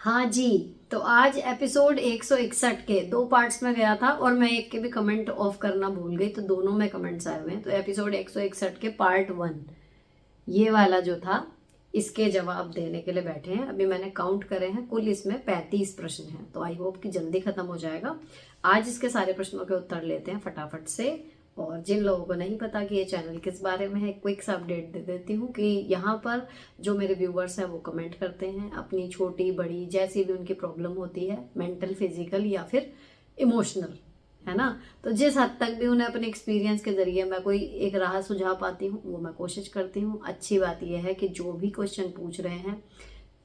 हाँ जी। तो आज एपिसोड 161 के दो पार्ट्स में गया था और मैं एक के भी कमेंट ऑफ करना भूल गई, तो दोनों में कमेंट्स आए हुए हैं। तो एपिसोड 161 के पार्ट 1 ये वाला जो था, इसके जवाब देने के लिए बैठे हैं। अभी मैंने काउंट करे हैं, कुल इसमें 35 प्रश्न हैं, तो आई होप कि जल्दी खत्म हो जाएगा। आज इसके सारे प्रश्नों के उत्तर लेते हैं फटाफट से। और जिन लोगों को नहीं पता कि ये चैनल किस बारे में है, क्विक सा अपडेट दे देती हूँ कि यहाँ पर जो मेरे व्यूवर्स हैं वो कमेंट करते हैं अपनी छोटी बड़ी जैसी भी उनकी प्रॉब्लम होती है, मेंटल, फिजिकल या फिर इमोशनल, है ना। तो जिस हद तक भी उन्हें अपने एक्सपीरियंस के जरिए मैं कोई एक राह सुझा पाती हूँ वो मैं कोशिश करती हूँ। अच्छी बात यह है कि जो भी क्वेश्चन पूछ रहे हैं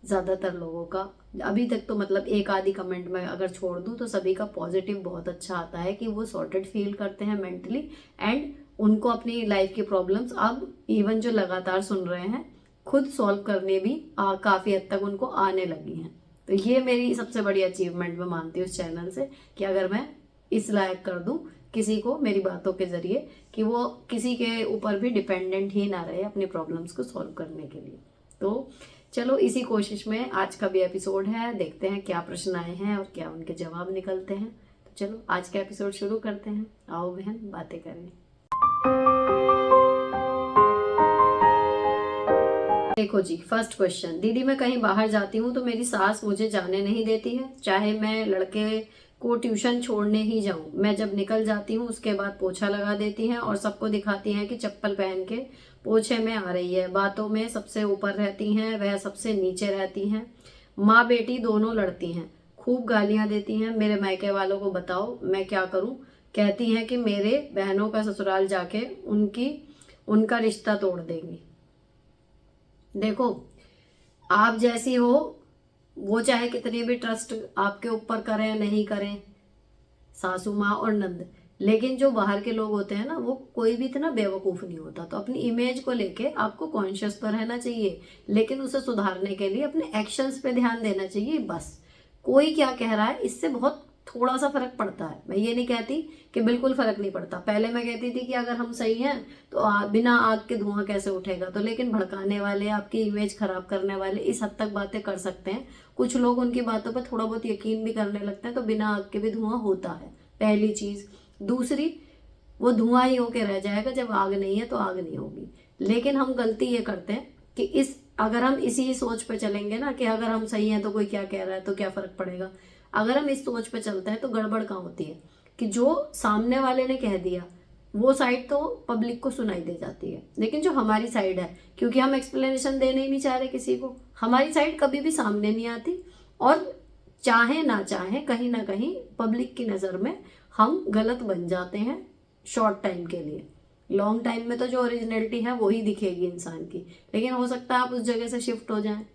ज़्यादातर लोगों का अभी तक तो मतलब एक आधी कमेंट में अगर छोड़ दूँ तो सभी का पॉजिटिव बहुत अच्छा आता है कि वो सॉर्टेड फील करते हैं मेंटली, एंड उनको अपनी लाइफ की प्रॉब्लम्स अब इवन जो लगातार सुन रहे हैं खुद सॉल्व करने भी काफ़ी हद तक उनको आने लगी हैं। तो ये मेरी सबसे बड़ी अचीवमेंट मैं मानती हूँ इस चैनल से, कि अगर मैं इस लायक कर दूँ किसी को मेरी बातों के जरिए कि वो किसी के ऊपर भी डिपेंडेंट ही ना रहे अपनी प्रॉब्लम्स को सॉल्व करने के लिए। तो चलो इसी कोशिश में आज का भी एपिसोड है, देखते हैं क्या प्रश्न आए हैं और क्या उनके जवाब निकलते हैं। तो चलो आज का एपिसोड शुरू करते हैं। आओ बहन बातें करें। देखो जी, फर्स्ट क्वेश्चन। दीदी मैं कहीं बाहर जाती हूँ तो मेरी सास मुझे जाने नहीं देती है, चाहे मैं लड़के को ट्यूशन छोड़ने ही जाऊं। मैं जब निकल जाती हूँ उसके बाद पोछा लगा देती हैं और सबको दिखाती हैं कि चप्पल पहन के पोछे में आ रही है। बातों में सबसे ऊपर रहती हैं, वह सबसे नीचे रहती हैं। माँ बेटी दोनों लड़ती हैं, खूब गालियां देती हैं। मेरे मायके वालों को बताओ मैं क्या करूं। कहती हैं कि मेरे बहनों का ससुराल जाके उनका रिश्ता तोड़ देंगी। देखो, आप जैसी हो वो चाहे कितनी भी ट्रस्ट आपके ऊपर करें नहीं करें, सासू माँ और नंद, लेकिन जो बाहर के लोग होते हैं ना वो कोई भी इतना बेवकूफ नहीं होता। तो अपनी इमेज को लेके आपको कॉन्शियस तो रहना चाहिए, लेकिन उसे सुधारने के लिए अपने एक्शंस पे ध्यान देना चाहिए। बस कोई क्या कह रहा है इससे बहुत थोड़ा सा फर्क पड़ता है। मैं ये नहीं कहती कि बिल्कुल फर्क नहीं पड़ता। पहले मैं कहती थी कि अगर हम सही हैं तो बिना आग के धुआं कैसे उठेगा। तो लेकिन भड़काने वाले, आपकी इमेज खराब करने वाले इस हद तक बातें कर सकते हैं। कुछ लोग उनकी बातों पर थोड़ा बहुत यकीन भी करने लगते हैं, तो बिना आग के भी धुआं होता है, पहली चीज। दूसरी, वो धुआं ही होके रह जाएगा, जब आग नहीं है तो आग नहीं होगी। लेकिन हम गलती ये करते हैं कि अगर हम इसी सोच पे चलेंगे ना कि अगर हम सही हैं तो कोई क्या कह रहा है तो क्या फर्क पड़ेगा, अगर हम इस सोच पे चलते हैं तो गड़बड़ कहाँ होती है कि जो सामने वाले ने कह दिया वो साइड तो पब्लिक को सुनाई दे जाती है, लेकिन जो हमारी साइड है, क्योंकि हम एक्सप्लेनेशन देने ही नहीं चाह रहे किसी को, हमारी साइड कभी भी सामने नहीं आती। और चाहे ना चाहे कहीं ना कहीं पब्लिक की नज़र में हम गलत बन जाते हैं शॉर्ट टाइम के लिए। लॉन्ग टाइम में तो जो ओरिजिनलिटी है वही दिखेगी इंसान की, लेकिन हो सकता है आप उस जगह से शिफ्ट हो जाएं,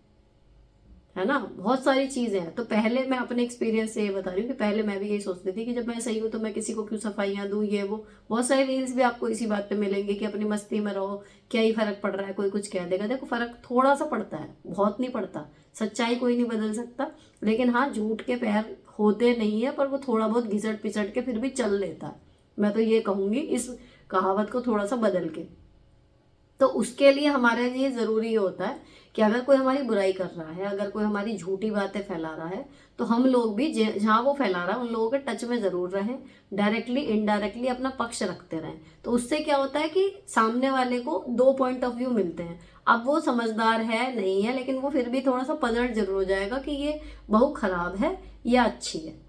है ना। बहुत सारी चीजें हैं। तो पहले मैं अपने एक्सपीरियंस से ये बता रही हूँ कि पहले मैं भी यही सोचती थी कि जब मैं सही हूँ तो मैं किसी को क्यों सफाइयाँ दूँ, ये वो। बहुत सारे रील्स भी आपको इसी बात पे मिलेंगे कि अपनी मस्ती में रहो, क्या ही फर्क पड़ रहा है, कोई कुछ कह देगा। देखो, फर्क थोड़ा सा पड़ता है, बहुत नहीं पड़ता। सच्चाई कोई नहीं बदल सकता, लेकिन हाँ, झूठ के पैर होते नहीं है, पर वो थोड़ा बहुत घिसट पिसट के फिर भी चल लेता है। मैं तो ये कहूंगी इस कहावत को थोड़ा सा बदल के। तो उसके लिए हमारे लिए जरूरी होता है कि अगर कोई हमारी बुराई कर रहा है, अगर कोई हमारी झूठी बातें फैला रहा है, तो हम लोग भी जहां वो फैला रहा है उन लोगों के टच में जरूर रहें, डायरेक्टली इनडायरेक्टली अपना पक्ष रखते रहें। तो उससे क्या होता है कि सामने वाले को दो पॉइंट ऑफ व्यू मिलते हैं। अब वो समझदार है नहीं है, लेकिन वो फिर भी थोड़ा सा पलट जरूर हो जाएगा कि ये बहू खराब है या अच्छी है।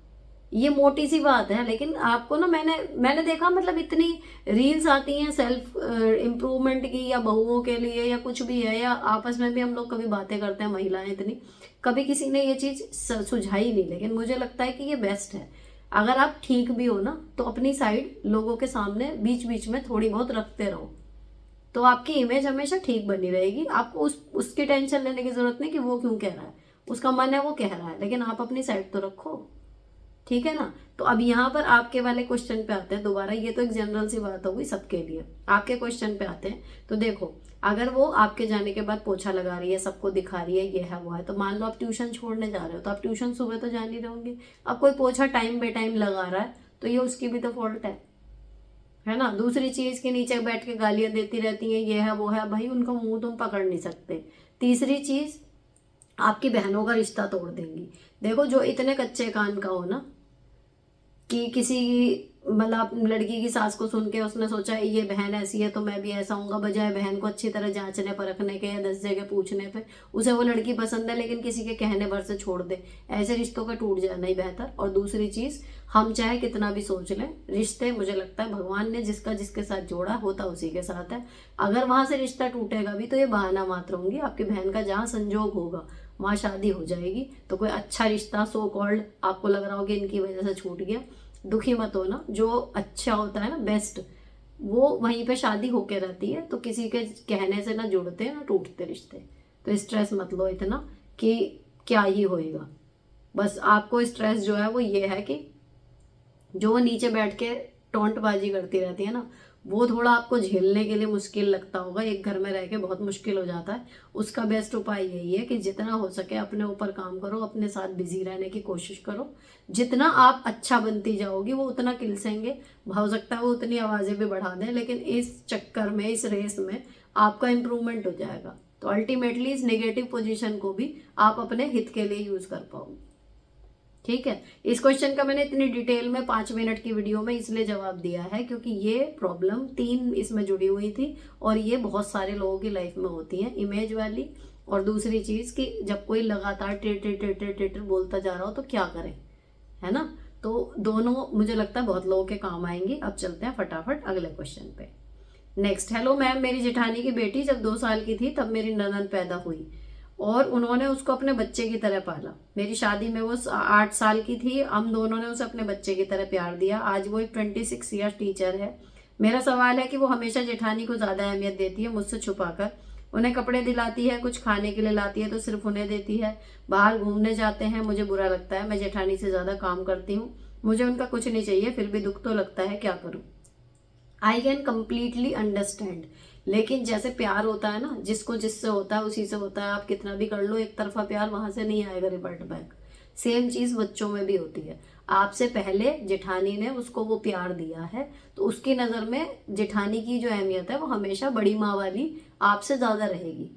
ये मोटी सी बात है, लेकिन आपको ना, मैंने देखा, मतलब इतनी रील्स आती हैं सेल्फ इम्प्रूवमेंट की, या बहुओं के लिए, या कुछ भी है, या आपस में भी हम लोग कभी बातें करते हैं महिलाएं, इतनी कभी किसी ने ये चीज सुझाई नहीं। लेकिन मुझे लगता है कि ये बेस्ट है। अगर आप ठीक भी हो ना तो अपनी साइड लोगों के सामने बीच बीच में थोड़ी बहुत रखते रहो, तो आपकी इमेज हमेशा ठीक बनी रहेगी। आपको उसकी टेंशन लेने की जरूरत नहीं कि वो क्यों कह रहा है, उसका मन है वो कह रहा है, लेकिन आप अपनी साइड तो रखो, ठीक है ना। तो अब यहाँ पर आपके वाले क्वेश्चन पे आते हैं दोबारा। ये तो एक जनरल सी बात होगी सबके लिए। आपके क्वेश्चन पे आते हैं। तो देखो, अगर वो आपके जाने के बाद पोछा लगा रही है, सबको दिखा रही है, ये है वो है, तो मान लो आप ट्यूशन छोड़ने जा रहे हो, तो आप ट्यूशन सुबह तो जान ही रहोगे। अब कोई पोछा टाइम बे टाइम लगा रहा है तो ये उसकी भी तो फॉल्ट है ना। दूसरी चीज के नीचे बैठ के गालियां देती रहती है, ये है वो है, भाई उनका मुंह तुम पकड़ नहीं सकते। तीसरी चीज, आपकी बहनों का रिश्ता तोड़ देंगी। देखो, जो इतने कच्चे कान का हो ना कि किसी मतलब लड़की की सास को सुन के उसने सोचा ये बहन ऐसी है तो मैं भी ऐसा हूँगा, बजाय बहन को अच्छी तरह जांचने परखने के या 10 जगह पूछने पे उसे वो लड़की पसंद है लेकिन किसी के कहने भर से छोड़ दे, ऐसे रिश्तों का टूट जाना ही बेहतर। और दूसरी चीज, हम चाहे कितना भी सोच लें, रिश्ते मुझे लगता है भगवान ने जिसका जिसके साथ जोड़ा होता उसी के साथ है। अगर वहां से रिश्ता टूटेगा भी तो ये बहाना मात्र होंगी, आपकी बहन का जहाँ संजोग होगा वहां शादी हो जाएगी। तो कोई अच्छा रिश्ता सो कॉल्ड आपको लग रहा हो कि इनकी वजह से छूट गया, दुखी मत हो ना। जो अच्छा होता है ना, बेस्ट, वो वहीं पे शादी होके रहती है। तो किसी के कहने से ना जुड़ते ना टूटते रिश्ते। तो स्ट्रेस मत लो इतना कि क्या ही होएगा। बस आपको स्ट्रेस जो है वो ये है कि जो वो नीचे बैठ के टोंटबाजी करती रहती है ना, वो थोड़ा आपको झेलने के लिए मुश्किल लगता होगा, एक घर में रह के बहुत मुश्किल हो जाता है। उसका बेस्ट उपाय यही है कि जितना हो सके अपने ऊपर काम करो, अपने साथ बिजी रहने की कोशिश करो। जितना आप अच्छा बनती जाओगी वो उतना किलसेंगे, हो सकता है वो उतनी आवाजें भी बढ़ा दें, लेकिन इस चक्कर में, इस रेस में आपका इंप्रूवमेंट हो जाएगा। तो अल्टीमेटली इस नेगेटिव पोजीशन को भी आप अपने हित के लिए यूज कर पाओगे। ठीक है, इस क्वेश्चन का मैंने इतनी डिटेल में 5 मिनट की वीडियो में इसलिए जवाब दिया है क्योंकि ये प्रॉब्लम 3 इसमें जुड़ी हुई थी और ये बहुत सारे लोगों की लाइफ में होती है, इमेज वाली। और दूसरी चीज कि जब कोई लगातार टेटर टेटर टेटर बोलता जा रहा हो तो क्या करें, है ना। तो दोनों मुझे लगता है बहुत लोगों के काम आएंगी। अब चलते हैं फटाफट अगले क्वेश्चन पे। नेक्स्ट, हेलो मैम, मेरी जेठानी की बेटी जब 2 साल की थी तब मेरी ननद पैदा हुई और उन्होंने उसको अपने बच्चे की तरह पाला। मेरी शादी में वो 8 साल की थी, हम दोनों ने उसे अपने बच्चे की तरह प्यार दिया। आज वो एक 26 ईयर टीचर है। मेरा सवाल है कि वो हमेशा जेठानी को ज्यादा अहमियत देती है मुझसे छुपाकर। उन्हें कपड़े दिलाती है, कुछ खाने के लिए लाती है तो सिर्फ उन्हें देती है। बाहर घूमने जाते हैं, मुझे बुरा लगता है, मैं जेठानी से ज्यादा काम करती हूँ, मुझे उनका कुछ नहीं चाहिए, फिर भी दुख तो लगता है, क्या करूँ। आई कैन कम्प्लीटली अंडरस्टैंड, लेकिन जैसे प्यार होता है ना, जिसको जिससे होता है उसी से होता है। आप कितना भी कर लो, एक तरफा प्यार वहां से नहीं आएगा रिवर्ट बैक। सेम चीज बच्चों में भी होती है। आपसे पहले जेठानी ने उसको वो प्यार दिया है तो उसकी नजर में जेठानी की जो अहमियत है वो हमेशा बड़ी माँ वाली आपसे ज्यादा रहेगी।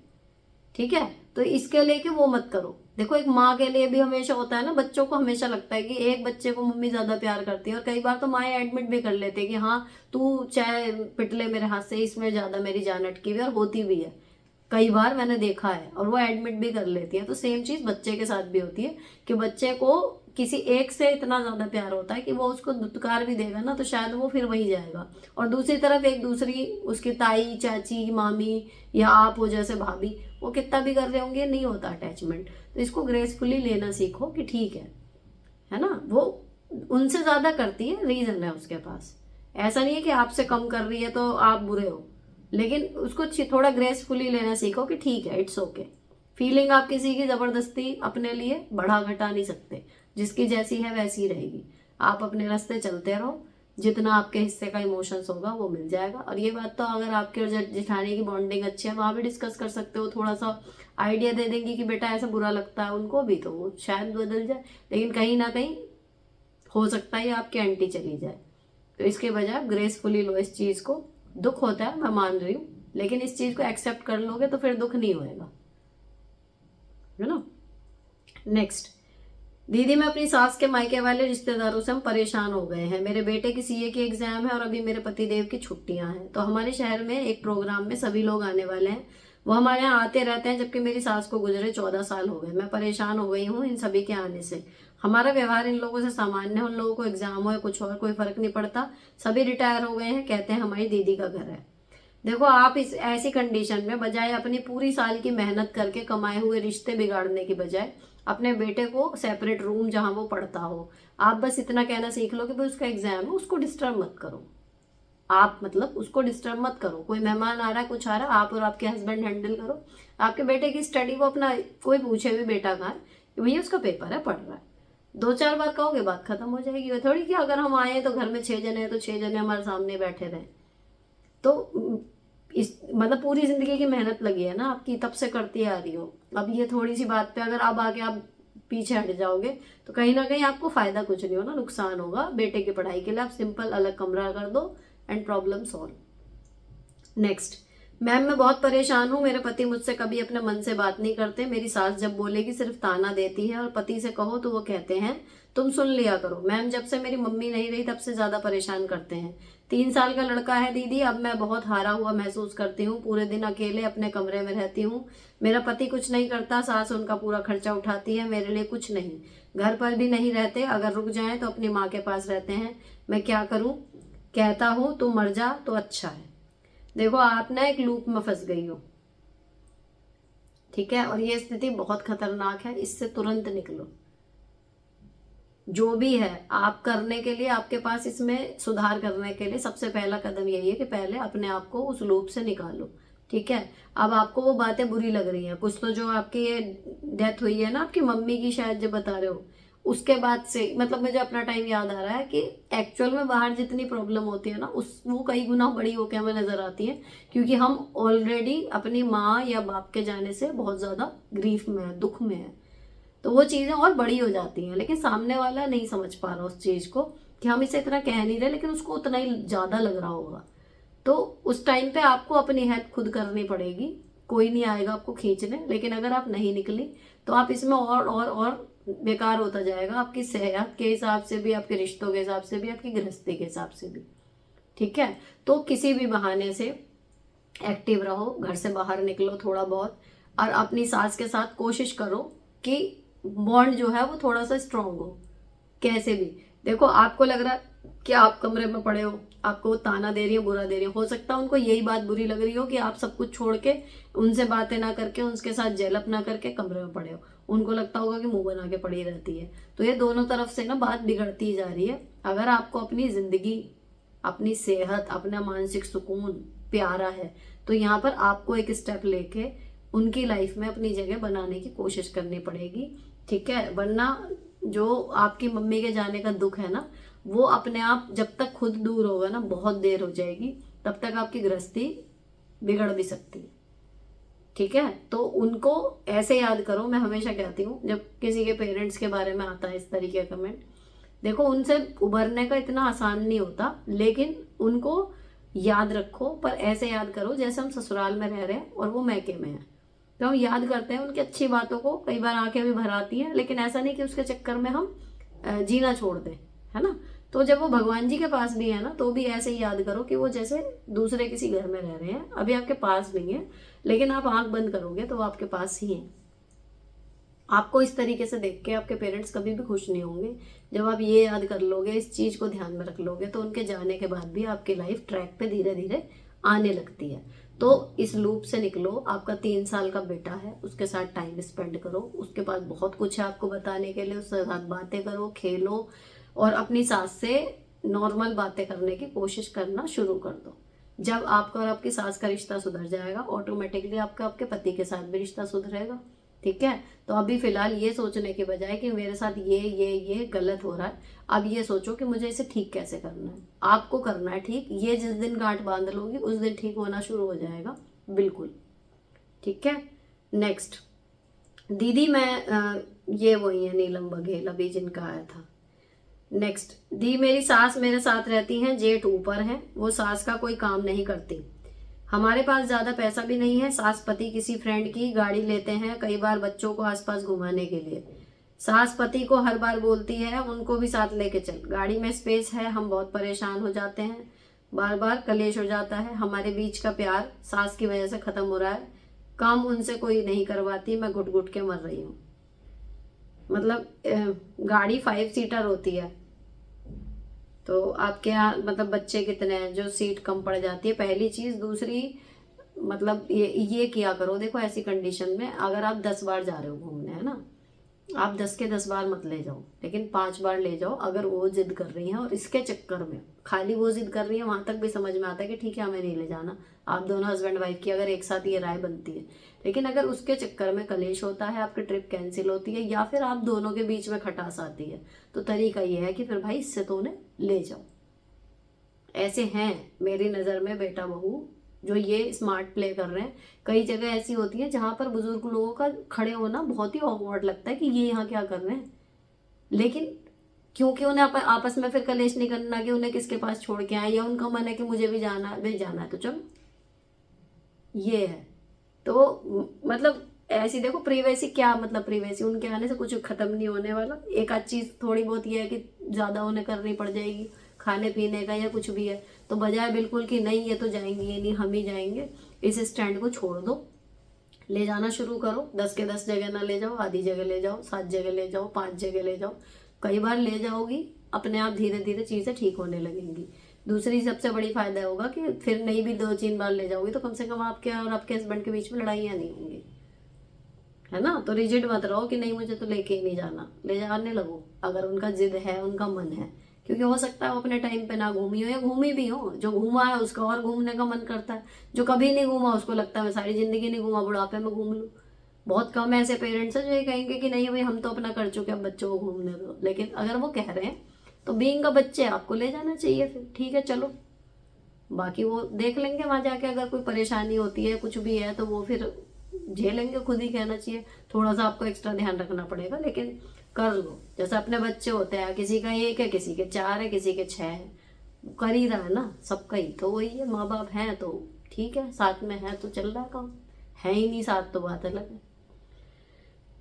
ठीक है, तो इसके लिए कि वो मत करो। देखो, एक माँ के लिए भी हमेशा होता है ना, बच्चों को हमेशा लगता है कि एक बच्चे को मम्मी ज्यादा प्यार करती है और कई बार तो माएँ एडमिट भी कर लेते हैं कि हाँ तू चाहे पिटले मेरे हाथ से, इसमें ज्यादा मेरी जान अटकी हुई है, और होती भी है। कई बार मैंने देखा है और वो एडमिट भी कर लेती है। तो सेम चीज बच्चे के साथ भी होती है कि बच्चे को किसी एक से इतना ज्यादा प्यार होता है कि वो उसको दुत्कार भी देगा ना तो शायद वो फिर वही जाएगा। और दूसरी तरफ एक दूसरी उसकी ताई, चाची, मामी या आप हो जैसे भाभी, वो कितना भी कर रहे होंगे नहीं होता अटैचमेंट। तो इसको ग्रेसफुली लेना सीखो कि ठीक है ना, वो उनसे ज्यादा करती है, रीजन है उसके पास। ऐसा नहीं है कि आपसे कम कर रही है तो आप बुरे हो, लेकिन उसको थोड़ा ग्रेसफुली लेना सीखो कि ठीक है, इट्स ओके। फीलिंग आप किसी की जबरदस्ती अपने लिए बढ़ा घटा नहीं सकते, जिसकी जैसी है वैसी ही रहेगी। आप अपने रास्ते चलते रहो, जितना आपके हिस्से का इमोशंस होगा वो मिल जाएगा। और ये बात तो अगर आपके और जेठानी की बॉन्डिंग अच्छी है वहां भी डिस्कस कर सकते हो, थोड़ा सा आइडिया दे देंगी कि बेटा ऐसा बुरा लगता है उनको भी, तो वो शायद बदल जाए। लेकिन कहीं ना कहीं हो सकता है आपकी एंटी चली जाए। तो इसके बजाय ग्रेसफुली लो इस चीज को। दुख होता है, मैं मान रही हूँ, लेकिन इस चीज को एक्सेप्ट कर लोगे तो फिर दुख नहीं होएगा, है ना। नेक्स्ट, दीदी मैं अपनी सास के मायके वाले रिश्तेदारों से हम परेशान हो गए हैं। मेरे बेटे की सीए की एग्जाम है और अभी मेरे पतिदेव की छुट्टियां हैं, तो हमारे शहर में एक प्रोग्राम में सभी लोग आने वाले हैं। वो हमारे यहाँ आते रहते हैं, जबकि मेरी सास को गुजरे 14 साल हो गए। मैं परेशान हो गई हूँ इन सभी के आने से। हमारा व्यवहार इन लोगों से सामान्य है, उन लोगों को एग्जाम हो या कुछ और कोई फर्क नहीं पड़ता। सभी रिटायर हो गए हैं, कहते हैं हमारी दीदी का घर है। देखो, आप इस ऐसी कंडीशन में बजाय अपनी पूरी साल की मेहनत करके कमाए हुए रिश्ते बिगाड़ने की बजाय अपने बेटे को सेपरेट रूम जहां वो पढ़ता हो, आप बस इतना कहना सीख लो कि भाई उसका एग्जाम है, उसको डिस्टर्ब मत करो। आप मतलब उसको डिस्टर्ब मत करो, कोई मेहमान आ रहा है, कुछ आ रहा है, आप और आपके हस्बैंड हैंडल करो। आपके बेटे की स्टडी वो अपना, कोई पूछे भी बेटा कहाँ है, कि भैया उसका पेपर है, पढ़ रहा है, 2-4 बार कहोगे बात खत्म हो जाएगी। वो थोड़ी कि अगर हम आए तो घर में 6 जने हैं तो 6 जने हमारे सामने बैठे रहे। तो इस मतलब पूरी जिंदगी की मेहनत लगी है ना आपकी, तब से करती आ रही हो। अब ये थोड़ी सी बात पे अगर अब आके आप पीछे हट जाओगे तो कहीं ना कहीं आपको फायदा कुछ नहीं होना, नुकसान होगा। बेटे की पढ़ाई के लिए आप सिंपल अलग कमरा कर दो and problem solve. Next, ma'am मैं बहुत परेशान हूँ, मेरे पति मुझसे कभी अपने मन से बात नहीं करते, मेरी सास जब बोलेगी सिर्फ ताना देती है और पति से कहो तो वो कहते हैं तुम सुन लिया करो। मैम जब से मेरी मम्मी नहीं रही तब से ज्यादा परेशान करते हैं। 3 साल का लड़का है दीदी, अब मैं बहुत हारा हुआ महसूस करती हूँ, पूरे दिन अकेले अपने कमरे में रहती हूँ। मेरा पति कुछ नहीं करता, सास उनका पूरा खर्चा उठाती है, मेरे लिए कुछ नहीं, घर पर भी नहीं रहते, अगर रुक जाए तो अपनी माँ के पास रहते हैं। मैं क्या करूँ? कहता हूँ तू मर जा तो अच्छा है। देखो आप ना एक लूप में फंस गई हो, ठीक है, और ये स्थिति बहुत खतरनाक है, इससे तुरंत निकलो। जो भी है आप करने के लिए, आपके पास इसमें सुधार करने के लिए सबसे पहला कदम यही है कि पहले अपने आप को उस लूप से निकालो, ठीक है। अब आपको वो बातें बुरी लग रही हैं कुछ, तो जो आपकी ये डेथ हुई है ना आपकी मम्मी की, शायद जो बता रहे हो, उसके बाद से मतलब मुझे अपना टाइम याद आ रहा है कि एक्चुअल में बाहर जितनी प्रॉब्लम होती है ना उस वो कई गुना बड़ी होकर हमें नजर आती है, क्योंकि हम ऑलरेडी अपनी माँ या बाप के जाने से बहुत ज्यादा ग्रीफ में है, दुख में है, तो वो चीजें और बड़ी हो जाती हैं। लेकिन सामने वाला नहीं समझ पा रहा उस चीज को कि हम इसे इतना कह नहीं रहे, लेकिन उसको उतना ही ज्यादा लग रहा होगा। तो उस टाइम पे आपको अपनी हेल्प खुद करनी पड़ेगी, कोई नहीं आएगा आपको खींचने। लेकिन अगर आप नहीं निकली तो आप इसमें और बेकार होता जाएगा, आपकी सेहत के हिसाब से भी, आपके रिश्तों के हिसाब से भी, आपकी गृहस्थी के हिसाब से भी, ठीक है। तो किसी भी बहाने से एक्टिव रहो, घर से बाहर निकलो थोड़ा बहुत, और अपनी सास के साथ कोशिश करो कि बॉन्ड जो है वो थोड़ा सा स्ट्रांग हो कैसे भी। देखो आपको लग रहा है कि आप कमरे में पड़े हो, आपको वो ताना दे रही है, बुरा दे रही है, हो सकता है उनको यही बात बुरी लग रही हो कि आप सब कुछ छोड़ के उनसे बातें ना करके, उनके साथ जेलप ना करके कमरे में पड़े हो। उनको लगता होगा कि मुंह बना के पड़ी रहती है। तो ये दोनों तरफ से ना बात बिगड़ती जा रही है। अगर आपको अपनी जिंदगी, अपनी सेहत, अपना मानसिक सुकून प्यारा है तो यहाँ पर आपको एक स्टेप लेके उनकी लाइफ में अपनी जगह बनाने की कोशिश करनी पड़ेगी, ठीक है। वरना जो आपकी मम्मी के जाने का दुख है ना, वो अपने आप जब तक खुद दूर होगा ना बहुत देर हो जाएगी, तब तक आपकी गृहस्थी बिगड़ भी सकती है, ठीक है। तो उनको ऐसे याद करो, मैं हमेशा कहती हूँ जब किसी के पेरेंट्स के बारे में आता है इस तरीके का कमेंट, देखो उनसे उभरने का इतना आसान नहीं होता, लेकिन उनको याद रखो, पर ऐसे याद करो जैसे हम ससुराल में रह रहे हैं और वो मैके में है। तो हम याद करते हैं उनकी अच्छी बातों को, कई बार आंखें भी भर आती हैं, लेकिन ऐसा नहीं कि उसके चक्कर में हम जीना छोड़ दें, है ना। तो जब वो भगवान जी के पास भी है ना, तो भी ऐसे ही याद करो कि वो जैसे दूसरे किसी घर में रह रहे हैं, अभी आपके पास नहीं है, लेकिन आप आंख बंद करोगे तो वो आपके पास ही है। आपको इस तरीके से देख के आपके पेरेंट्स कभी भी खुश नहीं होंगे। जब आप ये याद कर लोगे, इस चीज को ध्यान में रख लोगे, तो उनके जाने के बाद भी आपकी लाइफ ट्रैक पे धीरे धीरे आने लगती है। तो इस लूप से निकलो। आपका 3 साल का बेटा है, उसके साथ टाइम स्पेंड करो, उसके पास बहुत कुछ है आपको बताने के लिए, उसके साथ बातें करो, खेलो, और अपनी सास से नॉर्मल बातें करने की कोशिश करना शुरू कर दो। जब आपका और आपकी सास का रिश्ता सुधर जाएगा, ऑटोमेटिकली आपका आपके पति के साथ भी रिश्ता सुधरेगा, ठीक है। तो अभी फिलहाल ये सोचने के बजाय कि मेरे साथ ये गलत हो रहा है, अब ये सोचो कि मुझे इसे ठीक कैसे करना है। आपको करना है ठीक, ये जिस दिन गांठ बांध लोगी उस दिन ठीक होना शुरू हो जाएगा, बिल्कुल, ठीक है। नेक्स्ट दीदी मैं ये वही है नीलम बघेल अभी जिनका आया था। नेक्स्ट दी, मेरी सास मेरे साथ रहती हैं, जेठ ऊपर है, वो सास का कोई काम नहीं करती, हमारे पास ज्यादा पैसा भी नहीं है, सास पति किसी फ्रेंड की गाड़ी लेते हैं कई बार बच्चों को आसपास घुमाने के लिए, सास पति को हर बार बोलती है उनको भी साथ लेके चल, गाड़ी में स्पेस है, हम बहुत परेशान हो जाते हैं, बार बार कलेश हो जाता है, हमारे बीच का प्यार सास की वजह से खत्म हो रहा है, काम उनसे कोई नहीं करवाती, मैं घुट घुट के मर रही हूँ। मतलब गाड़ी 5 सीटर होती है, तो आपके यहाँ मतलब बच्चे कितने हैं जो सीट कम पड़ जाती है, पहली चीज। दूसरी मतलब ये किया करो, देखो ऐसी कंडीशन में अगर आप 10 बार जा रहे हो घूमने, है ना, आप 10 के 10 बार मत ले जाओ, लेकिन 5 बार ले जाओ। अगर वो जिद कर रही है और इसके चक्कर में खाली वो जिद कर रही है, वहां तक भी समझ में आता है कि ठीक है हमें नहीं ले जाना, आप दोनों हस्बैंड वाइफ की अगर एक साथ ये राय बनती है। लेकिन अगर उसके चक्कर में कलेश होता है, आपकी ट्रिप कैंसिल होती है, या फिर आप दोनों के बीच में खटास आती है, तो तरीका ये है कि फिर भाई इससे तो उन्हें ले जाओ। ऐसे हैं मेरी नज़र में बेटा बहू जो ये स्मार्ट प्ले कर रहे हैं। कई जगह ऐसी होती है जहां पर बुजुर्ग लोगों का खड़े होना बहुत ही ऑकवर्ड लगता है कि ये यहाँ क्या कर रहे हैं, लेकिन क्योंकि उन्हें आपस में फिर कलेश नहीं करना कि उन्हें किसके पास छोड़ के आए, या उनका मन है कि मुझे भी जाना है, जाना है तो चलो। ये है। तो मतलब ऐसी देखो, प्रिवेसी क्या मतलब, प्रिवेसी उनके आने से कुछ खत्म नहीं होने वाला। एक आध चीज थोड़ी बहुत ये है कि ज्यादा उन्हें करनी पड़ जाएगी, खाने पीने का या कुछ भी है, तो बजाय बिल्कुल कि नहीं ये तो जाएंगे, ये नहीं हम ही जाएंगे, इस स्टैंड को छोड़ दो, ले जाना शुरू करो। 10 के 10 जगह ना ले जाओ, आधी जगह ले जाओ, 7 जगह ले जाओ, 5 जगह ले जाओ। कई बार ले जाओगी, अपने आप धीरे धीरे चीजें ठीक होने लगेंगी। दूसरी सबसे बड़ी फायदा होगा कि फिर नहीं भी 2-3 बार ले जाओगी तो कम से कम आपके और आपके हस्बैंड के बीच में लड़ाइयाँ नहीं होंगी, है ना। तो रिजिड मत रहो कि नहीं मुझे तो लेके ही नहीं जाना, ले जाने लगो अगर उनका जिद है, उनका मन है। क्योंकि हो सकता है वो अपने टाइम पे ना घूमी हो या घूमी भी हो, जो घूमा है उसका और घूमने का मन करता है, जो कभी नहीं घूमा उसको लगता है मैं सारी जिंदगी नहीं घूमा, बुढ़ापे में घूम लूँ। बहुत कम ऐसे पेरेंट्स हैं जो ये कहेंगे कि नहीं भाई हम तो अपना कर चुके, अब बच्चों को घूमने दो। लेकिन अगर वो कह रहे हैं तो बीइंग अ बच्चे आपको ले जाना चाहिए, फिर ठीक है चलो। बाकी वो देख लेंगे वहां जाके, अगर कोई परेशानी होती है कुछ भी है तो वो फिर झेलेंगे, खुद ही कहना चाहिए। थोड़ा सा आपको एक्स्ट्रा ध्यान रखना पड़ेगा, लेकिन कर लो। जैसे अपने बच्चे होते हैं, किसी का 1 है, किसी के 4 है, किसी के 6 है, कर ही रहा है ना सबका ही, तो वही है। माँ बाप हैं तो ठीक है, साथ में है तो चल रहा है काम, है ही नहीं साथ तो बात अलग है।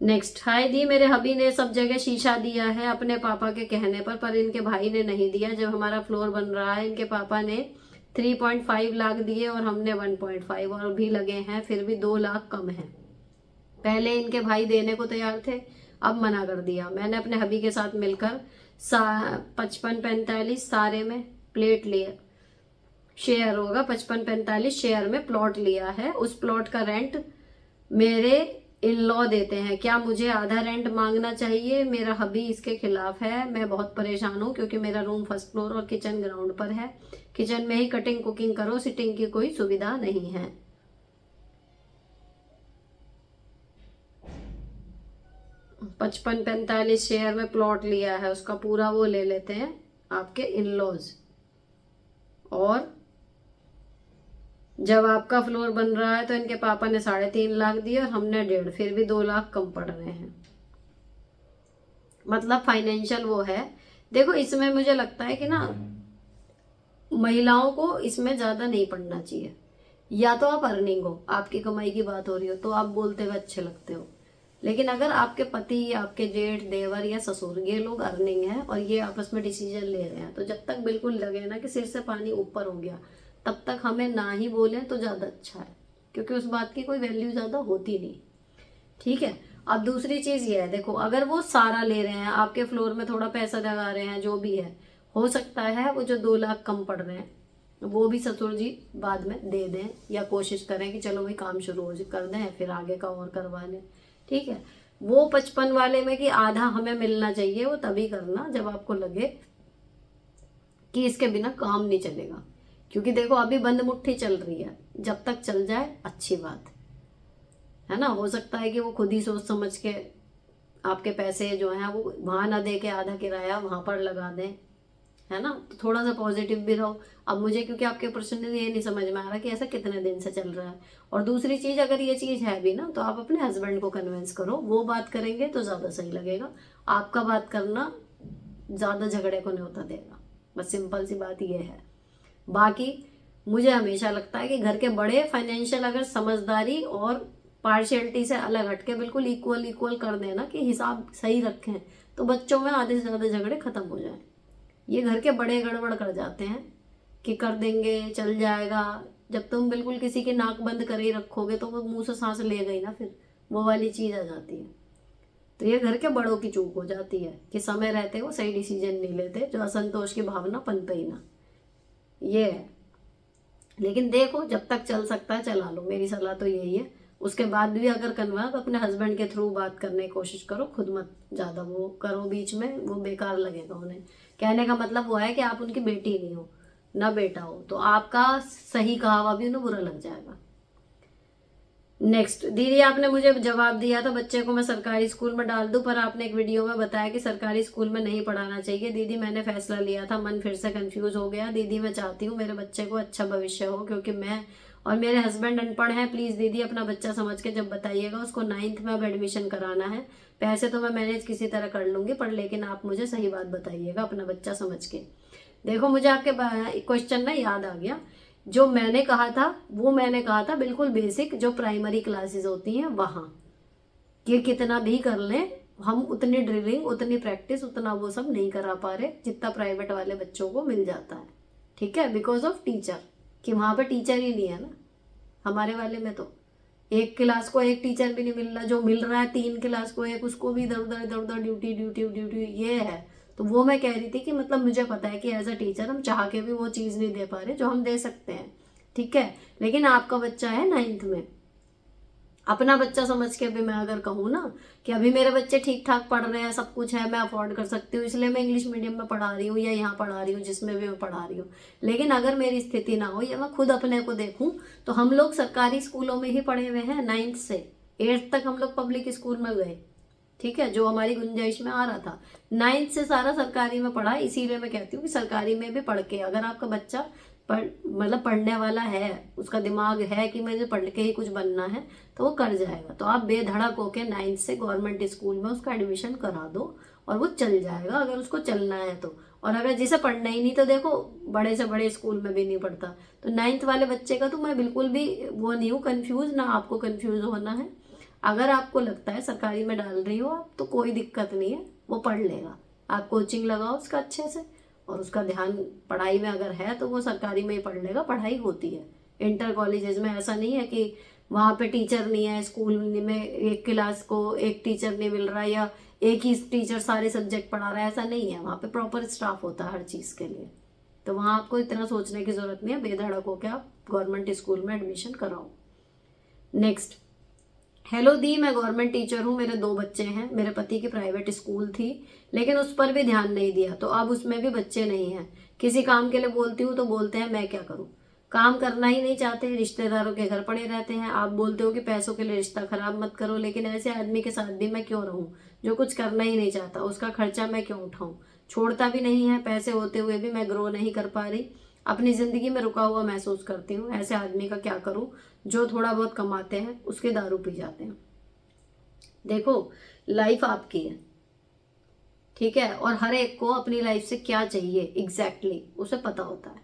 नेक्स्ट, हाय दी, मेरे हबी ने सब जगह शीशा दिया है अपने पापा के कहने पर इनके भाई ने नहीं दिया। जब हमारा फ्लोर बन रहा है इनके पापा ने 3.5 लाख दिए और हमने 1.5 और भी लगे हैं, फिर भी 2 लाख कम है। पहले इनके भाई देने को तैयार थे, अब मना कर दिया। मैंने अपने हबी के साथ मिलकर 55-45 सारे में प्लेट लिया, शेयर होगा 55-45 शेयर में प्लॉट लिया है। उस प्लॉट का रेंट मेरे इन लॉ देते हैं, क्या मुझे आधा रेंट मांगना चाहिए? मेरा हबी इसके खिलाफ है। मैं बहुत परेशान हूँ क्योंकि मेरा रूम फर्स्ट फ्लोर और किचन ग्राउंड पर है। किचन में ही कटिंग कुकिंग करो, सिटिंग की कोई सुविधा नहीं है। 55-45 शेयर में प्लॉट लिया है, उसका पूरा वो ले लेते हैं आपके इन लॉज। और जब आपका फ्लोर बन रहा है तो इनके पापा ने 3.5 लाख दिए और हमने 1.5, फिर भी 2 लाख कम पड़ रहे हैं। मतलब फाइनेंशियल वो है। देखो इसमें मुझे लगता है कि ना, महिलाओं को इसमें ज्यादा नहीं पढ़ना चाहिए। या तो आप अर्निंग हो, आपकी कमाई की बात हो रही हो तो आप बोलते हुए अच्छे लगते हो, लेकिन अगर आपके पति, आपके जेठ, देवर या ससुर ये लोग अर्निंग है और ये आपस में डिसीजन ले रहे हैं, तो जब तक बिल्कुल लगे ना कि सिर से पानी ऊपर हो गया, तब तक हमें ना ही बोले तो ज्यादा अच्छा है, क्योंकि उस बात की कोई वैल्यू ज्यादा होती नहीं। ठीक है। अब दूसरी चीज ये है, देखो अगर वो सारा ले रहे हैं, आपके फ्लोर में थोड़ा पैसा लगा रहे हैं, जो भी है, हो सकता है वो जो 2 लाख कम पड़ रहे हैं वो भी ससुर जी बाद में दे दें, या कोशिश करें कि चलो भाई काम शुरू कर दें, फिर आगे का और करवा लें। ठीक है। वो 55 वाले में कि आधा हमें मिलना चाहिए, वो तभी करना जब आपको लगे कि इसके बिना काम नहीं चलेगा। क्योंकि देखो अभी बंद मुट्ठी चल रही है, जब तक चल जाए अच्छी बात है ना। हो सकता है कि वो खुद ही सोच समझ के आपके पैसे जो हैं वो वहां ना दे के आधा किराया वहां पर लगा दें, है ना। तो थोड़ा सा पॉजिटिव भी रहो। अब मुझे क्योंकि आपके प्रश्न से ये नहीं समझ में आ रहा कि ऐसा कितने दिन से चल रहा है। और दूसरी चीज, अगर ये चीज है भी ना, तो आप अपने हस्बैंड को कन्विंस करो, वो बात करेंगे तो ज्यादा सही लगेगा। आपका बात करना ज्यादा झगड़े को न्योता देगा, बस सिंपल सी बात ये है। बाकी मुझे हमेशा लगता है कि घर के बड़े फाइनेंशियल अगर समझदारी और पार्शियलिटी से अलग हटके बिल्कुल इक्वल इक्वल कर देना, कि हिसाब सही रखें, तो बच्चों में आधे से ज्यादा झगड़े खत्म हो जाए। ये घर के बड़े गड़बड़ कर जाते हैं कि कर देंगे चल जाएगा। जब तुम बिल्कुल किसी की नाक बंद कर ही रखोगे तो वो मुंह से सांस ले गई ना, फिर वो वाली चीज आ जाती है। तो ये घर के बड़ों की चूक हो जाती है कि समय रहते वो सही डिसीजन नहीं लेते, जो असंतोष की भावना पनपे ही ना, ये है। लेकिन देखो जब तक चल सकता है चला लो, मेरी सलाह तो यही है। उसके बाद भी अगर करना तो अपने हस्बैंड के थ्रू बात करने की कोशिश करो, खुद मत ज्यादा वो करो बीच में, वो बेकार लगेगा उन्हें। कहने का मतलब वो है कि आप उनकी बेटी नहीं हो ना बेटा हो, तो आपका सही कहा हुआ भी उन्हें बुरा लग जाएगा। नेक्स्ट, दीदी आपने मुझे जवाब दिया था बच्चे को मैं सरकारी स्कूल में डाल दूं, पर आपने एक वीडियो में बताया कि सरकारी स्कूल में नहीं पढ़ाना चाहिए। दीदी मैंने फैसला लिया था, मन फिर से कंफ्यूज हो गया। दीदी मैं चाहती हूँ मेरे बच्चे को अच्छा भविष्य हो, क्योंकि मैं और मेरे हस्बैंड अनपढ़ हैं। प्लीज दीदी अपना बच्चा समझ के जब बताइएगा। उसको 9th में अब एडमिशन कराना है। पैसे तो मैं मैनेज किसी तरह कर लूंगी, पर लेकिन आप मुझे सही बात बताइएगा अपना बच्चा समझ के। देखो मुझे आपके क्वेश्चन ना याद आ गया जो मैंने कहा था वो मैंने कहा था बिल्कुल बेसिक जो प्राइमरी क्लासेस होती हैं वहाँ, कि कितना भी कर लें हम उतनी ड्रिलिंग उतनी प्रैक्टिस उतना वो सब नहीं करा पा रहे जितना प्राइवेट वाले बच्चों को मिल जाता है। ठीक है, बिकॉज ऑफ टीचर, कि वहाँ पे टीचर ही नहीं है ना। हमारे वाले में तो एक क्लास को एक टीचर भी नहीं मिल रहा, जो मिल रहा है 3 क्लास को एक, उसको भी इधर उधर इधर उधर ड्यूटी ड्यूटी ड्यूटी ये है। तो वो मैं कह रही थी कि मतलब मुझे पता है कि एज अ टीचर हम चाह के भी वो चीज़ नहीं दे पा रहे जो हम दे सकते हैं। ठीक है, लेकिन आपका बच्चा है 9th में, अपना बच्चा समझ के भी मैं अगर कहूँ ना कि अभी मेरे बच्चे ठीक ठाक पढ़ रहे हैं, सब कुछ है, मैं अफोर्ड कर सकती हूँ, इसलिए मैं इंग्लिश मीडियम में पढ़ा रही हूँ या यहाँ पढ़ा रही हूँ जिसमें भी मैं पढ़ा रही हूँ। लेकिन अगर मेरी स्थिति ना हो या मैं खुद अपने को देखूँ तो हम लोग सरकारी स्कूलों में ही पढ़े हुए हैं। 9th से 8th तक हम लोग पब्लिक स्कूल में गए। ठीक है, जो हमारी गुंजाइश में आ रहा था। 9th से सारा सरकारी में पढ़ा, इसीलिए मैं कहती हूँ कि सरकारी में भी पढ़ के अगर आपका बच्चा मतलब पढ़ने वाला है, उसका दिमाग है कि मुझे पढ़ के ही कुछ बनना है, तो वो कर जाएगा। तो आप बेधड़क होके 9th से गवर्नमेंट स्कूल में उसका एडमिशन करा दो और वो चल जाएगा अगर उसको चलना है तो। और अगर जिसे पढ़ना ही नहीं तो देखो बड़े से बड़े स्कूल में भी नहीं पढ़ता। तो 9th वाले बच्चे का तो मैं बिल्कुल भी वो नहीं हूँ कंफ्यूज, ना आपको कंफ्यूज होना है। अगर आपको लगता है सरकारी में डाल रही हो आप तो कोई दिक्कत नहीं है, वो पढ़ लेगा। आप कोचिंग लगाओ उसका अच्छे से और उसका ध्यान पढ़ाई में अगर है तो वो सरकारी में ही पढ़ लेगा। पढ़ाई होती है इंटर कॉलेजेस में, ऐसा नहीं है कि वहाँ पे टीचर नहीं है, स्कूल में एक क्लास को एक टीचर नहीं मिल रहा या एक ही टीचर सारे सब्जेक्ट पढ़ा रहा है, ऐसा नहीं है। वहाँ पे प्रॉपर स्टाफ होता है हर चीज़ के लिए। तो वहाँ आपको इतना सोचने की जरूरत नहीं है, बेधड़क होकर आप गवर्नमेंट स्कूल में एडमिशन कराओ। नेक्स्ट, हेलो दी, मैं गवर्नमेंट टीचर हूँ, मेरे 2 बच्चे हैं। मेरे पति की प्राइवेट स्कूल थी लेकिन उस पर भी ध्यान नहीं दिया, तो अब उसमें भी बच्चे नहीं हैं। किसी काम के लिए बोलती हूँ तो बोलते हैं मैं क्या करूँ। काम करना ही नहीं चाहते, रिश्तेदारों के घर पड़े रहते हैं। आप बोलते हो कि पैसों के लिए रिश्ता खराब मत करो, लेकिन ऐसे आदमी के साथ भी मैं क्यों रहूँ जो कुछ करना ही नहीं चाहता। उसका खर्चा मैं क्यों उठाऊँ, छोड़ता भी नहीं है। पैसे होते हुए भी मैं ग्रो नहीं कर पा रही, अपनी जिंदगी में रुका हुआ महसूस करती हूँ। ऐसे आदमी का क्या करूँ जो थोड़ा बहुत कमाते हैं उसके दारू पी जाते हैं। देखो, लाइफ आपकी है, ठीक है, और हर एक को अपनी लाइफ से क्या चाहिए एग्जैक्टली उसे पता होता है।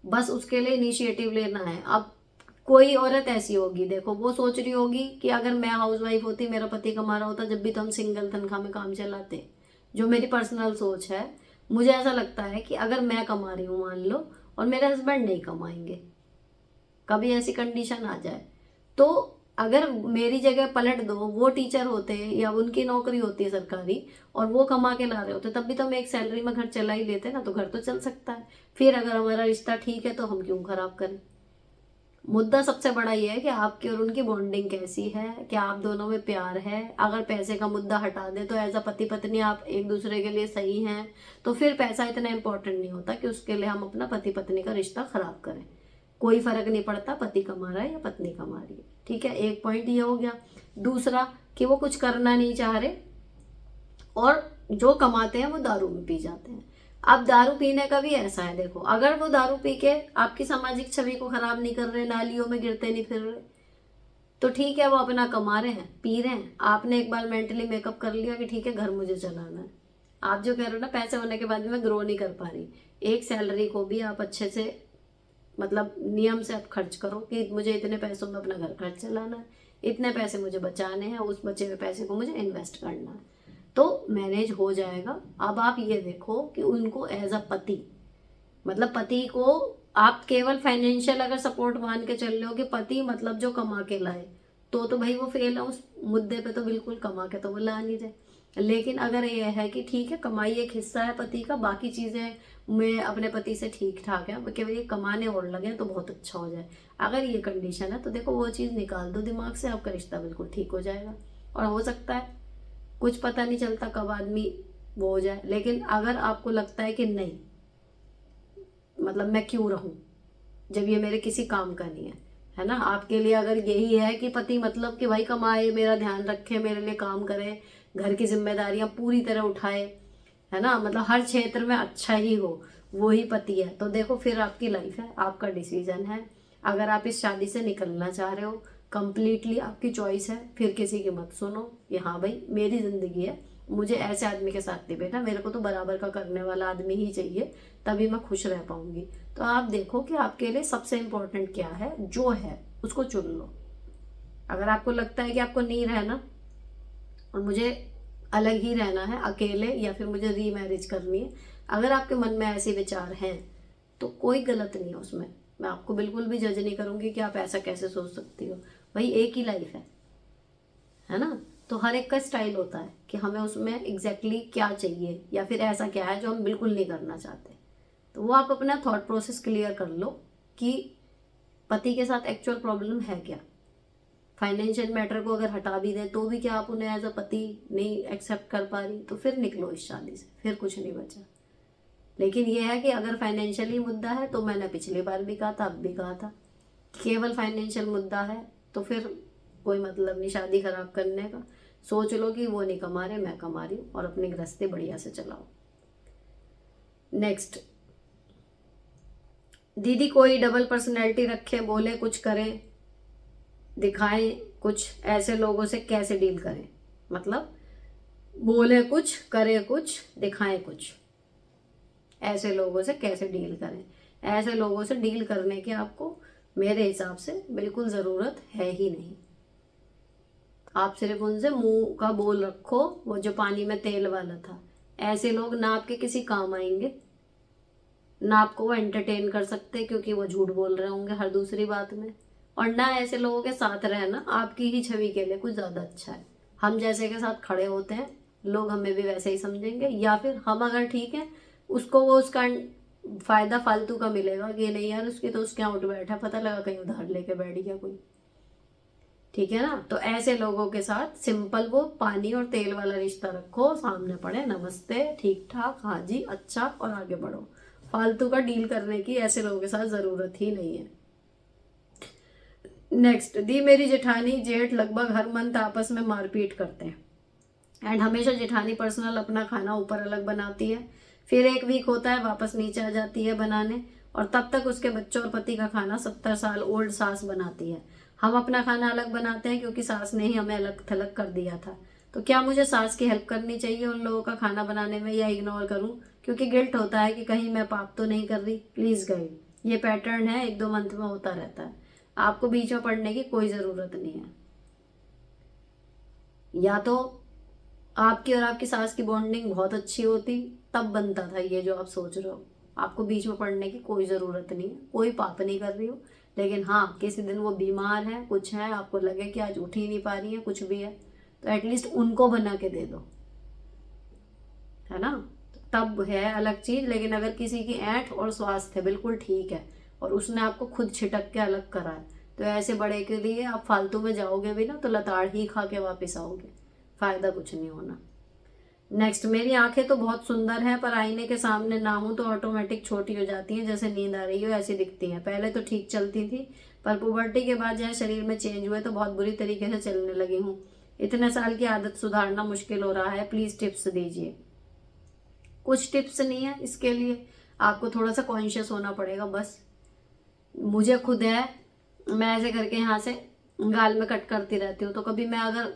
बस उसके लिए इनिशिएटिव लेना है। अब कोई औरत ऐसी होगी, देखो वो सोच रही होगी कि अगर मैं हाउसवाइफ होती, मेरा पति कमा रहा होता, जब भी तो हम सिंगल तनख्वाह में काम चलाते। जो मेरी पर्सनल सोच है, मुझे ऐसा लगता है कि अगर मैं कमा रही हूँ मान लो और मेरे हस्बैंड नहीं कमाएंगे, कभी ऐसी कंडीशन आ जाए, तो अगर मेरी जगह पलट दो, वो टीचर होते या उनकी नौकरी होती है सरकारी और वो कमा के ला रहे होते, तब भी तो हम एक सैलरी में घर चला ही लेते ना, तो घर तो चल सकता है। फिर अगर हमारा रिश्ता ठीक है तो हम क्यों खराब करें। मुद्दा सबसे बड़ा ये है कि आपकी और उनकी बॉन्डिंग कैसी है, क्या आप दोनों में प्यार है। अगर पैसे का मुद्दा हटा दे तो एज अ पति पत्नी आप एक दूसरे के लिए सही हैं, तो फिर पैसा इतना इंपॉर्टेंट नहीं होता कि उसके लिए हम अपना पति पत्नी का रिश्ता खराब करें। कोई फर्क नहीं पड़ता पति कमा रहा है या पत्नी कमा रही है। ठीक है, एक पॉइंट ये हो गया। दूसरा कि वो कुछ करना नहीं चाह रहे और जो कमाते हैं वो दारू में पी जाते हैं। अब दारू पीने का भी ऐसा है, देखो अगर वो दारू पी के आपकी सामाजिक छवि को खराब नहीं कर रहे, नालियों में गिरते नहीं फिर रहे, तो ठीक है, वो अपना कमा रहे हैं पी रहे हैं। आपने एक बार मेंटली मेकअप कर लिया कि ठीक है घर मुझे चलाना है। आप जो कह रहे हो ना पैसे होने के बाद भी मैं ग्रो नहीं कर पा रही, एक सैलरी को भी आप अच्छे से मतलब नियम से आप खर्च करो कि मुझे इतने पैसों में अपना घर खर्च चलाना है, इतने पैसे मुझे बचाने हैं, उस बचे हुए पैसे को मुझे इन्वेस्ट करना है, तो मैनेज हो जाएगा। अब आप ये देखो कि उनको एज अ पति, मतलब पति को आप केवल फाइनेंशियल अगर सपोर्ट मान के चल रहे हो कि पति मतलब जो कमा के लाए, तो भाई वो फेल है उस मुद्दे पे, तो बिल्कुल कमा के तो वो ला नहीं रहे। लेकिन अगर ये है कि ठीक है कमाई एक हिस्सा है पति का, बाकी चीजें मैं अपने पति से ठीक ठाक है, केवल ये कमाने और लगे तो बहुत अच्छा हो जाए, अगर ये कंडीशन है तो देखो वो चीज निकाल दो दिमाग से, आपका रिश्ता बिल्कुल ठीक हो जाएगा। और हो सकता है कुछ पता नहीं चलता कब आदमी वो हो जाए। लेकिन अगर आपको लगता है कि नहीं मतलब मैं क्यों रहूं जब ये मेरे किसी काम का नहीं है ना, आपके लिए अगर यही है कि पति मतलब कि भाई कमाए, मेरा ध्यान रखे, मेरे लिए काम करे, घर की जिम्मेदारियां पूरी तरह उठाए, है ना, मतलब हर क्षेत्र में अच्छा ही हो, वो ही पति है, तो देखो फिर आपकी लाइफ है, आपका डिसीजन है। अगर आप इस शादी से निकलना चाह रहे हो, कंप्लीटली आपकी चॉइस है, फिर किसी की मत सुनो कि हाँ भाई मेरी जिंदगी है, मुझे ऐसे आदमी के साथ नहीं बैठना, मेरे को तो बराबर का करने वाला आदमी ही चाहिए, तभी मैं खुश रह पाऊंगी। तो आप देखो कि आपके लिए सबसे इम्पोर्टेंट क्या है, जो है उसको चुन लो। अगर आपको लगता है कि आपको नहीं रहना और मुझे अलग ही रहना है अकेले, या फिर मुझे रीमैरिज करनी है, अगर आपके मन में ऐसे विचार हैं तो कोई गलत नहीं है उसमें। मैं आपको बिल्कुल भी जज नहीं करूंगी कि आप ऐसा कैसे सोच सकती हो। भाई एक ही लाइफ है ना। तो हर एक का स्टाइल होता है कि हमें उसमें एग्जैक्टली क्या चाहिए, या फिर ऐसा क्या है जो हम बिल्कुल नहीं करना चाहते। तो वो आप अपना थॉट प्रोसेस क्लियर कर लो कि पति के साथ एक्चुअल प्रॉब्लम है क्या। फाइनेंशियल मैटर को अगर हटा भी दें तो भी क्या आप उन्हें एज अ पति नहीं एक्सेप्ट कर पा रही, तो फिर निकलो इस शादी से, फिर कुछ नहीं बचा। लेकिन यह है कि अगर फाइनेंशियली मुद्दा है, तो मैंने पिछली बार भी कहा था, अब भी कहा था, केवल फाइनेंशियल मुद्दा है तो फिर कोई मतलब नहीं शादी खराब करने का। सोच लो कि वो नहीं कमा रहे, मैं कमा रही हूँ, और अपनी गृहस्थी बढ़िया से चलाओ। नेक्स्ट, दीदी कोई डबल पर्सनैलिटी रखे, बोले कुछ करें दिखाएं कुछ, ऐसे लोगों से कैसे डील करें। मतलब बोले कुछ करे कुछ दिखाएं कुछ, ऐसे लोगों से कैसे डील करें। ऐसे लोगों से डील करने की आपको मेरे हिसाब से बिल्कुल ज़रूरत है ही नहीं। आप सिर्फ उनसे मुंह का बोल रखो, वो जो पानी में तेल वाला था। ऐसे लोग ना आपके किसी काम आएंगे, ना आपको वो एंटरटेन कर सकते क्योंकि वो झूठ बोल रहे होंगे हर दूसरी बात में, और ना ऐसे लोगों के साथ रहना आपकी ही छवि के लिए कुछ ज़्यादा अच्छा है। हम जैसे के साथ खड़े होते हैं लोग हमें भी वैसे ही समझेंगे, या फिर हम अगर ठीक है उसको वो उसका फायदा फालतू का मिलेगा कि नहीं यार उसकी तो उसके यहाँ उठ बैठा, पता लगा कहीं उधार लेके बैठ गया कोई। ठीक है ना। तो ऐसे लोगों के साथ सिंपल वो पानी और तेल वाला रिश्ता रखो, सामने पड़े नमस्ते ठीक ठाक हाँ जी अच्छा, और आगे बढ़ो। फालतू का डील करने की ऐसे लोगों के साथ जरूरत ही नहीं है। नेक्स्ट, दी मेरी जेठानी जेठ लगभग हर मंथ आपस में मारपीट करते हैं, एंड हमेशा जेठानी पर्सनल अपना खाना ऊपर अलग बनाती है, फिर एक वीक होता है वापस नीचे आ जाती है बनाने, और तब तक उसके बच्चों और पति का खाना 70 साल ओल्ड सास बनाती है। हम अपना खाना अलग बनाते हैं क्योंकि सास ने ही हमें अलग थलग कर दिया था। तो क्या मुझे सास की हेल्प करनी चाहिए उन लोगों का खाना बनाने में, या इग्नोर करूं क्योंकि गिल्ट होता है कि कहीं मैं पाप तो नहीं कर रही। Please guide. ये पैटर्न है, 1-2 मंथ में होता रहता है, आपको बीच में पड़ने की कोई जरूरत नहीं है। या तो आपकी और आपकी सास की बॉन्डिंग बहुत अच्छी होती, तब बनता था ये जो आप सोच रहे हो। आपको बीच में पड़ने की कोई ज़रूरत नहीं है, कोई पाप नहीं कर रही हो। लेकिन हाँ, किसी दिन वो बीमार है, कुछ है, आपको लगे कि आज उठ ही नहीं पा रही है, कुछ भी है, तो एटलीस्ट उनको बना के दे दो, है ना। तब है अलग चीज। लेकिन अगर किसी की ऐंठ और स्वास्थ्य बिल्कुल ठीक है और उसने आपको खुद छिटक के अलग करा है, तो ऐसे बड़े के लिए आप फालतू में जाओगे भी ना तो लताड़ ही खा के वापिस आओगे, फायदा कुछ नहीं होना। नेक्स्ट, मेरी आंखें तो बहुत सुंदर हैं पर आईने के सामने ना हूं तो ऑटोमेटिक छोटी हो जाती हैं, जैसे नींद आ रही हो ऐसी दिखती हैं। पहले तो ठीक चलती थी पर पुबर्टी के बाद जहाँ शरीर में चेंज हुए तो बहुत बुरी तरीके से चलने लगी हूँ। इतने साल की आदत सुधारना मुश्किल हो रहा है, प्लीज टिप्स दीजिए। कुछ टिप्स नहीं है इसके लिए, आपको थोड़ा सा कॉन्शियस होना पड़ेगा बस। मुझे खुद है, मैं ऐसे करके यहाँ से गाल में कट करती रहती हूँ, तो कभी मैं अगर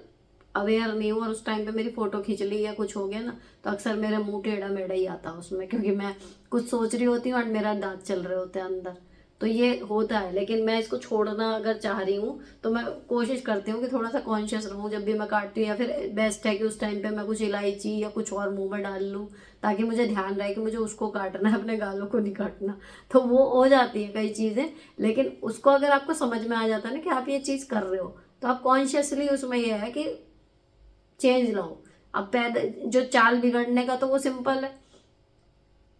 अवेयर नहीं हूँ और उस टाइम पे मेरी फोटो खींच ली या कुछ हो गया ना, तो अक्सर मेरे मुंह टेढ़ा मेढ़ा ही आता है उसमें, क्योंकि मैं कुछ सोच रही होती हूँ और मेरा दांत चल रहे होते हैं अंदर, तो ये होता है। लेकिन मैं इसको छोड़ना अगर चाह रही हूँ तो मैं कोशिश करती हूँ कि थोड़ा सा कॉन्शियस रहूँ जब भी मैं काटती हूँ, या फिर बेस्ट है कि उस टाइम पे मैं कुछ इलायची या कुछ और मुंह में डाल लूँ, ताकि मुझे ध्यान रहे कि मुझे उसको काटना है, अपने गालों को नहीं काटना। तो वो हो जाती है कई चीज़ें, लेकिन उसको अगर आपको समझ में आ जाता है ना कि आप ये चीज़ कर रहे हो, तो आप कॉन्शियसली उसमें यह है कि चेंज लाओ। अब पैदा जो चाल बिगड़ने का तो वो सिंपल है,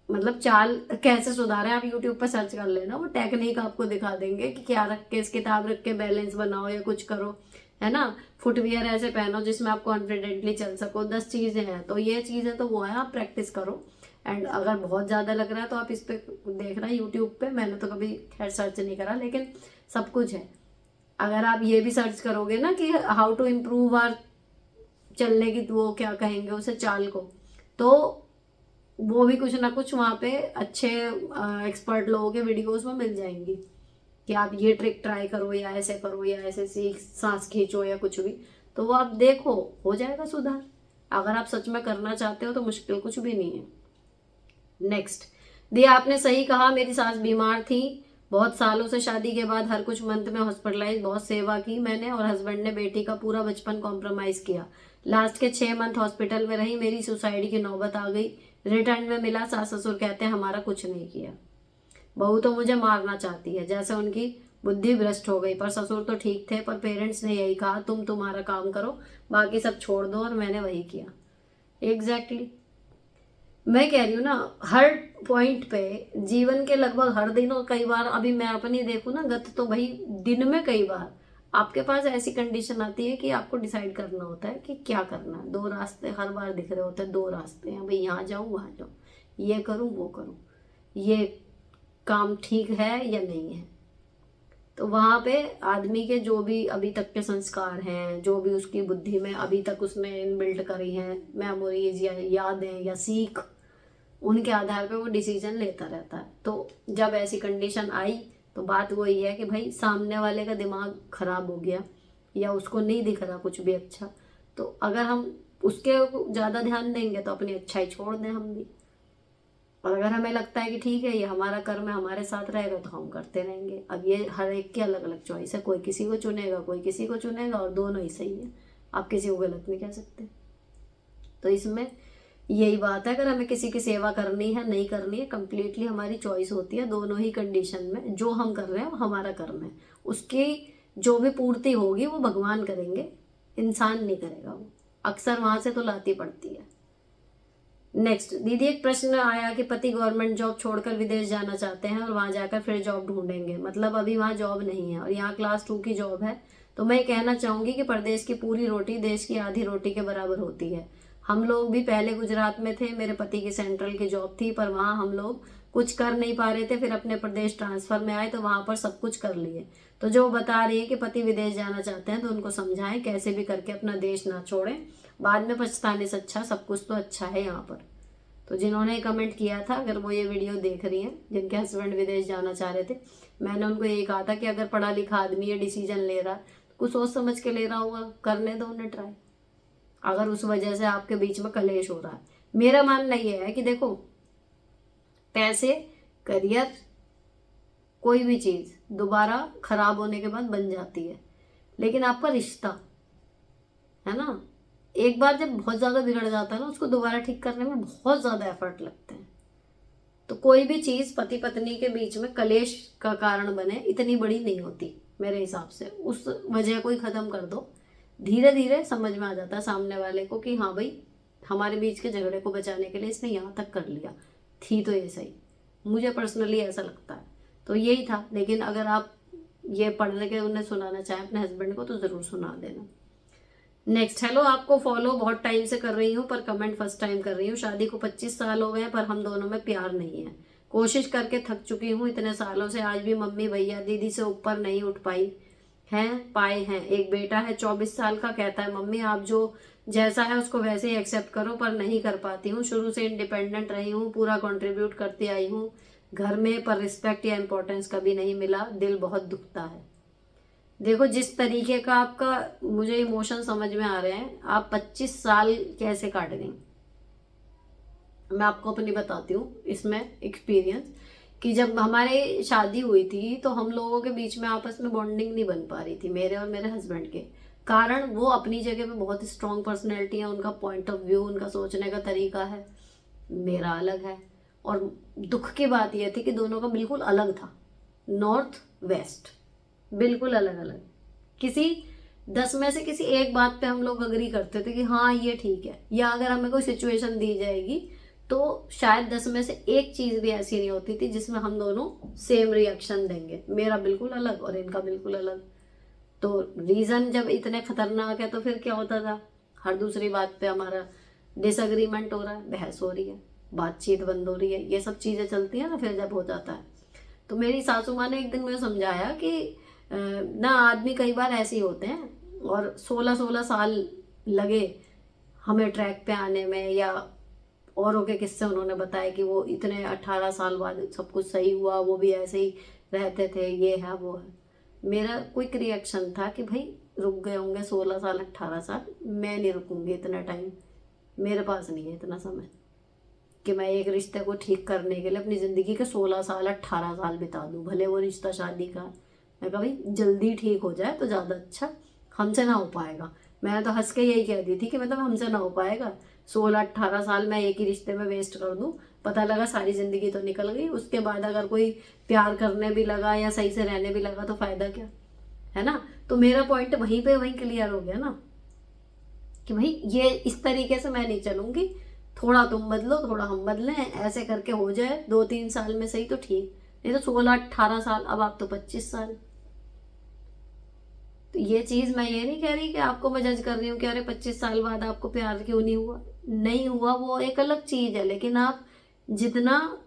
मतलब चाल कैसे सुधारें आप यूट्यूब पर सर्च कर लेना, वो टेक्निक आपको दिखा देंगे कि क्या रख के, इस किताब रख के बैलेंस बनाओ या कुछ करो, है ना। फुटवियर ऐसे पहनो जिसमें आप कॉन्फिडेंटली चल सको, 10 चीजें हैं, तो ये चीजें तो वो है, आप प्रैक्टिस करो। एंड अगर बहुत ज्यादा लग रहा है तो आप इस पे देखना यूट्यूब पे, मैंने तो कभी खैर सर्च नहीं करा लेकिन सब कुछ है। अगर आप ये भी सर्च करोगे ना कि हाउ टू इम्प्रूव आर चलने की, वो क्या कहेंगे उसे, चाल को, तो वो भी कुछ ना कुछ वहाँ पे अच्छे एक्सपर्ट लोगों के वीडियोस में मिल जाएंगी कि आप ये ट्रिक ट्राई करो या ऐसे करो या ऐसे सीख सांस खींचो या कुछ भी, तो वो आप देखो हो जाएगा सुधार। अगर आप सच में करना चाहते हो तो मुश्किल कुछ भी नहीं है। नेक्स्ट, दी आपने सही कहा, मेरी सास बीमार थी बहुत सालों से, शादी के बाद हर कुछ मंथ में हॉस्पिटलाइज, बहुत सेवा की मैंने और हस्बैंड ने बेटी का पूरा बचपन कॉम्प्रोमाइज किया। लास्ट के 6 मंथ हॉस्पिटल में रही, मेरी सुसाइड की नौबत आ गई। रिटर्न में मिला, सास ससुर कहते हैं हमारा कुछ नहीं किया। बहू तो मुझे मारना चाहती है, जैसे उनकी बुद्धि भ्रष्ट हो गई। पर ससुर तो ठीक थे, पर पेरेंट्स ने यही कहा तुम तुम्हारा काम करो, बाकी सब छोड़ दो, और मैंने वही किया। एग्जैक्टली मैं कह रही हूँ ना, हर पॉइंट पे जीवन के लगभग हर दिन, और कई बार अभी मैं अपनी देखूँ ना गत, तो भाई दिन में कई बार आपके पास ऐसी कंडीशन आती है कि आपको डिसाइड करना होता है कि क्या करना है। 2 रास्ते हर बार दिख रहे होते हैं, 2 रास्ते हैं भाई, यहाँ जाऊँ वहाँ जाऊँ, ये करूँ वो करूँ, ये काम ठीक है या नहीं है। तो वहाँ पे आदमी के जो भी अभी तक के संस्कार हैं, जो भी उसकी बुद्धि में अभी तक उसने इनबिल्ट करी हैं मेमोरीज या यादें या सीख, उनके आधार पे वो डिसीजन लेता रहता है। तो जब ऐसी कंडीशन आई तो बात वही है कि भाई सामने वाले का दिमाग खराब हो गया या उसको नहीं दिख रहा कुछ भी अच्छा, तो अगर हम उसके ज़्यादा ध्यान देंगे तो अपनी अच्छाई छोड़ दें हम भी। और अगर हमें लगता है कि ठीक है ये हमारा कर्म है, हमारे साथ रहेगा, तो हम करते रहेंगे। अब ये हर एक की अलग अलग चॉइस है, कोई किसी को चुनेगा, कोई किसी को चुनेगा, और दोनों ही सही है, आप किसी को गलत नहीं कह सकते। तो इसमें यही बात है, अगर हमें किसी की सेवा करनी है नहीं करनी है, कंप्लीटली हमारी चॉइस होती है। दोनों ही कंडीशन में जो हम कर रहे हैं वो हमारा कर्म है, उसकी जो भी पूर्ति होगी वो भगवान करेंगे, इंसान नहीं करेगा। वो अक्सर वहां से तो लाती पड़ती है। नेक्स्ट, दीदी एक प्रश्न आया कि पति गवर्नमेंट जॉब छोड़कर विदेश जाना चाहते हैं और वहां जाकर फिर जॉब ढूंढेंगे, मतलब अभी वहां जॉब नहीं है और यहाँ क्लास 2 की जॉब है। तो मैं कहना चाहूंगी कि परदेश की पूरी रोटी देश की आधी रोटी के बराबर होती है। हम लोग भी पहले गुजरात में थे, मेरे पति की सेंट्रल की जॉब थी, पर वहाँ हम लोग कुछ कर नहीं पा रहे थे, फिर अपने प्रदेश ट्रांसफर में आए तो वहां पर सब कुछ कर लिए। तो जो बता रही है कि पति विदेश जाना चाहते हैं, तो उनको समझाएं कैसे भी करके अपना देश ना छोड़ें, बाद में पछताने से अच्छा सब कुछ तो अच्छा है यहाँ पर। तो जिन्होंने कमेंट किया था, अगर वो ये वीडियो देख रही हैं, जिनके हस्बैंड विदेश जाना चाह रहे थे, मैंने उनको यही कहा था कि अगर पढ़ा लिखा आदमी ये डिसीजन ले रहा है तो कुछ सोच समझ के ले रहा होगा, करने दो उन्हें ट्राई। अगर उस वजह से आपके बीच में कलेश हो रहा है, मेरा मानना ये है कि देखो, पैसे, करियर, कोई भी चीज दोबारा खराब होने के बाद बन जाती है, लेकिन आपका रिश्ता है ना, एक बार जब बहुत ज्यादा बिगड़ जाता है ना, उसको दोबारा ठीक करने में बहुत ज्यादा एफर्ट लगते हैं। तो कोई भी चीज पति पत्नी के बीच में कलेश का कारण बने इतनी बड़ी नहीं होती मेरे हिसाब से, उस वजह को ही खत्म कर दो। धीरे धीरे समझ में आ जाता है सामने वाले को कि हाँ भाई, हमारे बीच के झगड़े को बचाने के लिए इसने यहाँ तक कर लिया, थी तो ये सही। मुझे पर्सनली ऐसा लगता है। तो यही था, लेकिन अगर आप ये पढ़ने के उन्हें सुनाना चाहें अपने हस्बैंड को तो जरूर सुना देना। नेक्स्ट, हेलो, आपको फॉलो बहुत टाइम से कर रही हूँ पर कमेंट फर्स्ट टाइम कर रही हूँ। शादी को 25 साल हो गए पर हम दोनों में प्यार नहीं है। कोशिश करके थक चुकी हूँ इतने सालों से, आज भी मम्मी भैया दीदी से ऊपर नहीं उठ पाए हैं। एक बेटा है 24 साल का, कहता है मम्मी आप जो जैसा है उसको वैसे ही एक्सेप्ट करो, पर नहीं कर पाती हूँ। शुरू से इंडिपेंडेंट रही हूँ, पूरा कंट्रीब्यूट करती आई हूँ घर में, पर रिस्पेक्ट या इम्पोर्टेंस कभी नहीं मिला, दिल बहुत दुखता है। देखो, जिस तरीके का आपका मुझे इमोशन समझ में आ रहे हैं, आप 25 साल कैसे काट गई, मैं आपको अपनी बताती हूँ इसमें एक्सपीरियंस। कि जब हमारे शादी हुई थी तो हम लोगों के बीच में आपस में बॉन्डिंग नहीं बन पा रही थी, मेरे और मेरे हस्बैंड के कारण। वो अपनी जगह पे बहुत स्ट्रांग पर्सनैलिटी है, उनका पॉइंट ऑफ व्यू, उनका सोचने का तरीका है, मेरा अलग है। और दुख की बात यह थी कि दोनों का बिल्कुल अलग था, नॉर्थ वेस्ट बिल्कुल अलग अलग। किसी 10 में से किसी एक बात पे हम लोग अग्री करते थे कि हाँ ये ठीक है, या अगर हमें कोई सिचुएशन दी जाएगी तो शायद 10 में से एक चीज भी ऐसी नहीं होती थी जिसमें हम दोनों सेम रिएक्शन देंगे। मेरा बिल्कुल अलग और इनका बिल्कुल अलग। तो रीजन जब इतने खतरनाक है तो फिर क्या होता था, हर दूसरी बात पे हमारा डिसएग्रीमेंट हो रहा है, बहस हो रही है, बातचीत बंद हो रही है, ये सब चीजें चलती है ना। फिर जब हो जाता है तो मेरी सासू माँ ने एक दिन मुझे समझाया कि ना आदमी कई बार ऐसे ही होते हैं, और 16-16 साल लगे हमें ट्रैक पे आने में, या औरों के किस्से उन्होंने बताया कि वो इतने 18 साल बाद सब कुछ सही हुआ, वो भी ऐसे ही रहते थे, ये है वो है। मेरा क्विक रिएक्शन था कि भाई रुक गए होंगे 16 साल 18 साल, मैं नहीं रुकूंगी इतना टाइम, मेरे पास नहीं है इतना समय कि मैं एक रिश्ते को ठीक करने के लिए अपनी ज़िंदगी के 16 साल 18 साल बिता दूँ, भले वो रिश्ता शादी का। मैं कहा भाई जल्दी ठीक हो जाए तो ज़्यादा अच्छा, हमसे ना हो पाएगा। मैंने तो हंस के यही कह दी थी कि मतलब हमसे ना हो पाएगा, 16-18 साल मैं एक ही रिश्ते में वेस्ट कर दूँ, पता लगा सारी ज़िंदगी तो निकल गई, उसके बाद अगर कोई प्यार करने भी लगा या सही से रहने भी लगा तो फ़ायदा क्या, है ना। तो मेरा पॉइंट वहीं पे वहीं क्लियर हो गया ना कि भाई ये इस तरीके से मैं नहीं चलूंगी, थोड़ा तुम बदलो थोड़ा हम बदलें, ऐसे करके हो जाए 2-3 साल में सही तो ठीक, नहीं तो 16-18 साल, अब आप तो 25 साल। तो ये चीज मैं ये नहीं कह रही कि आपको मैं जज कर रही हूँ कि अरे 25 साल बाद आपको प्यार क्यों नहीं हुआ, नहीं हुआ वो एक अलग चीज है, लेकिन आप जितना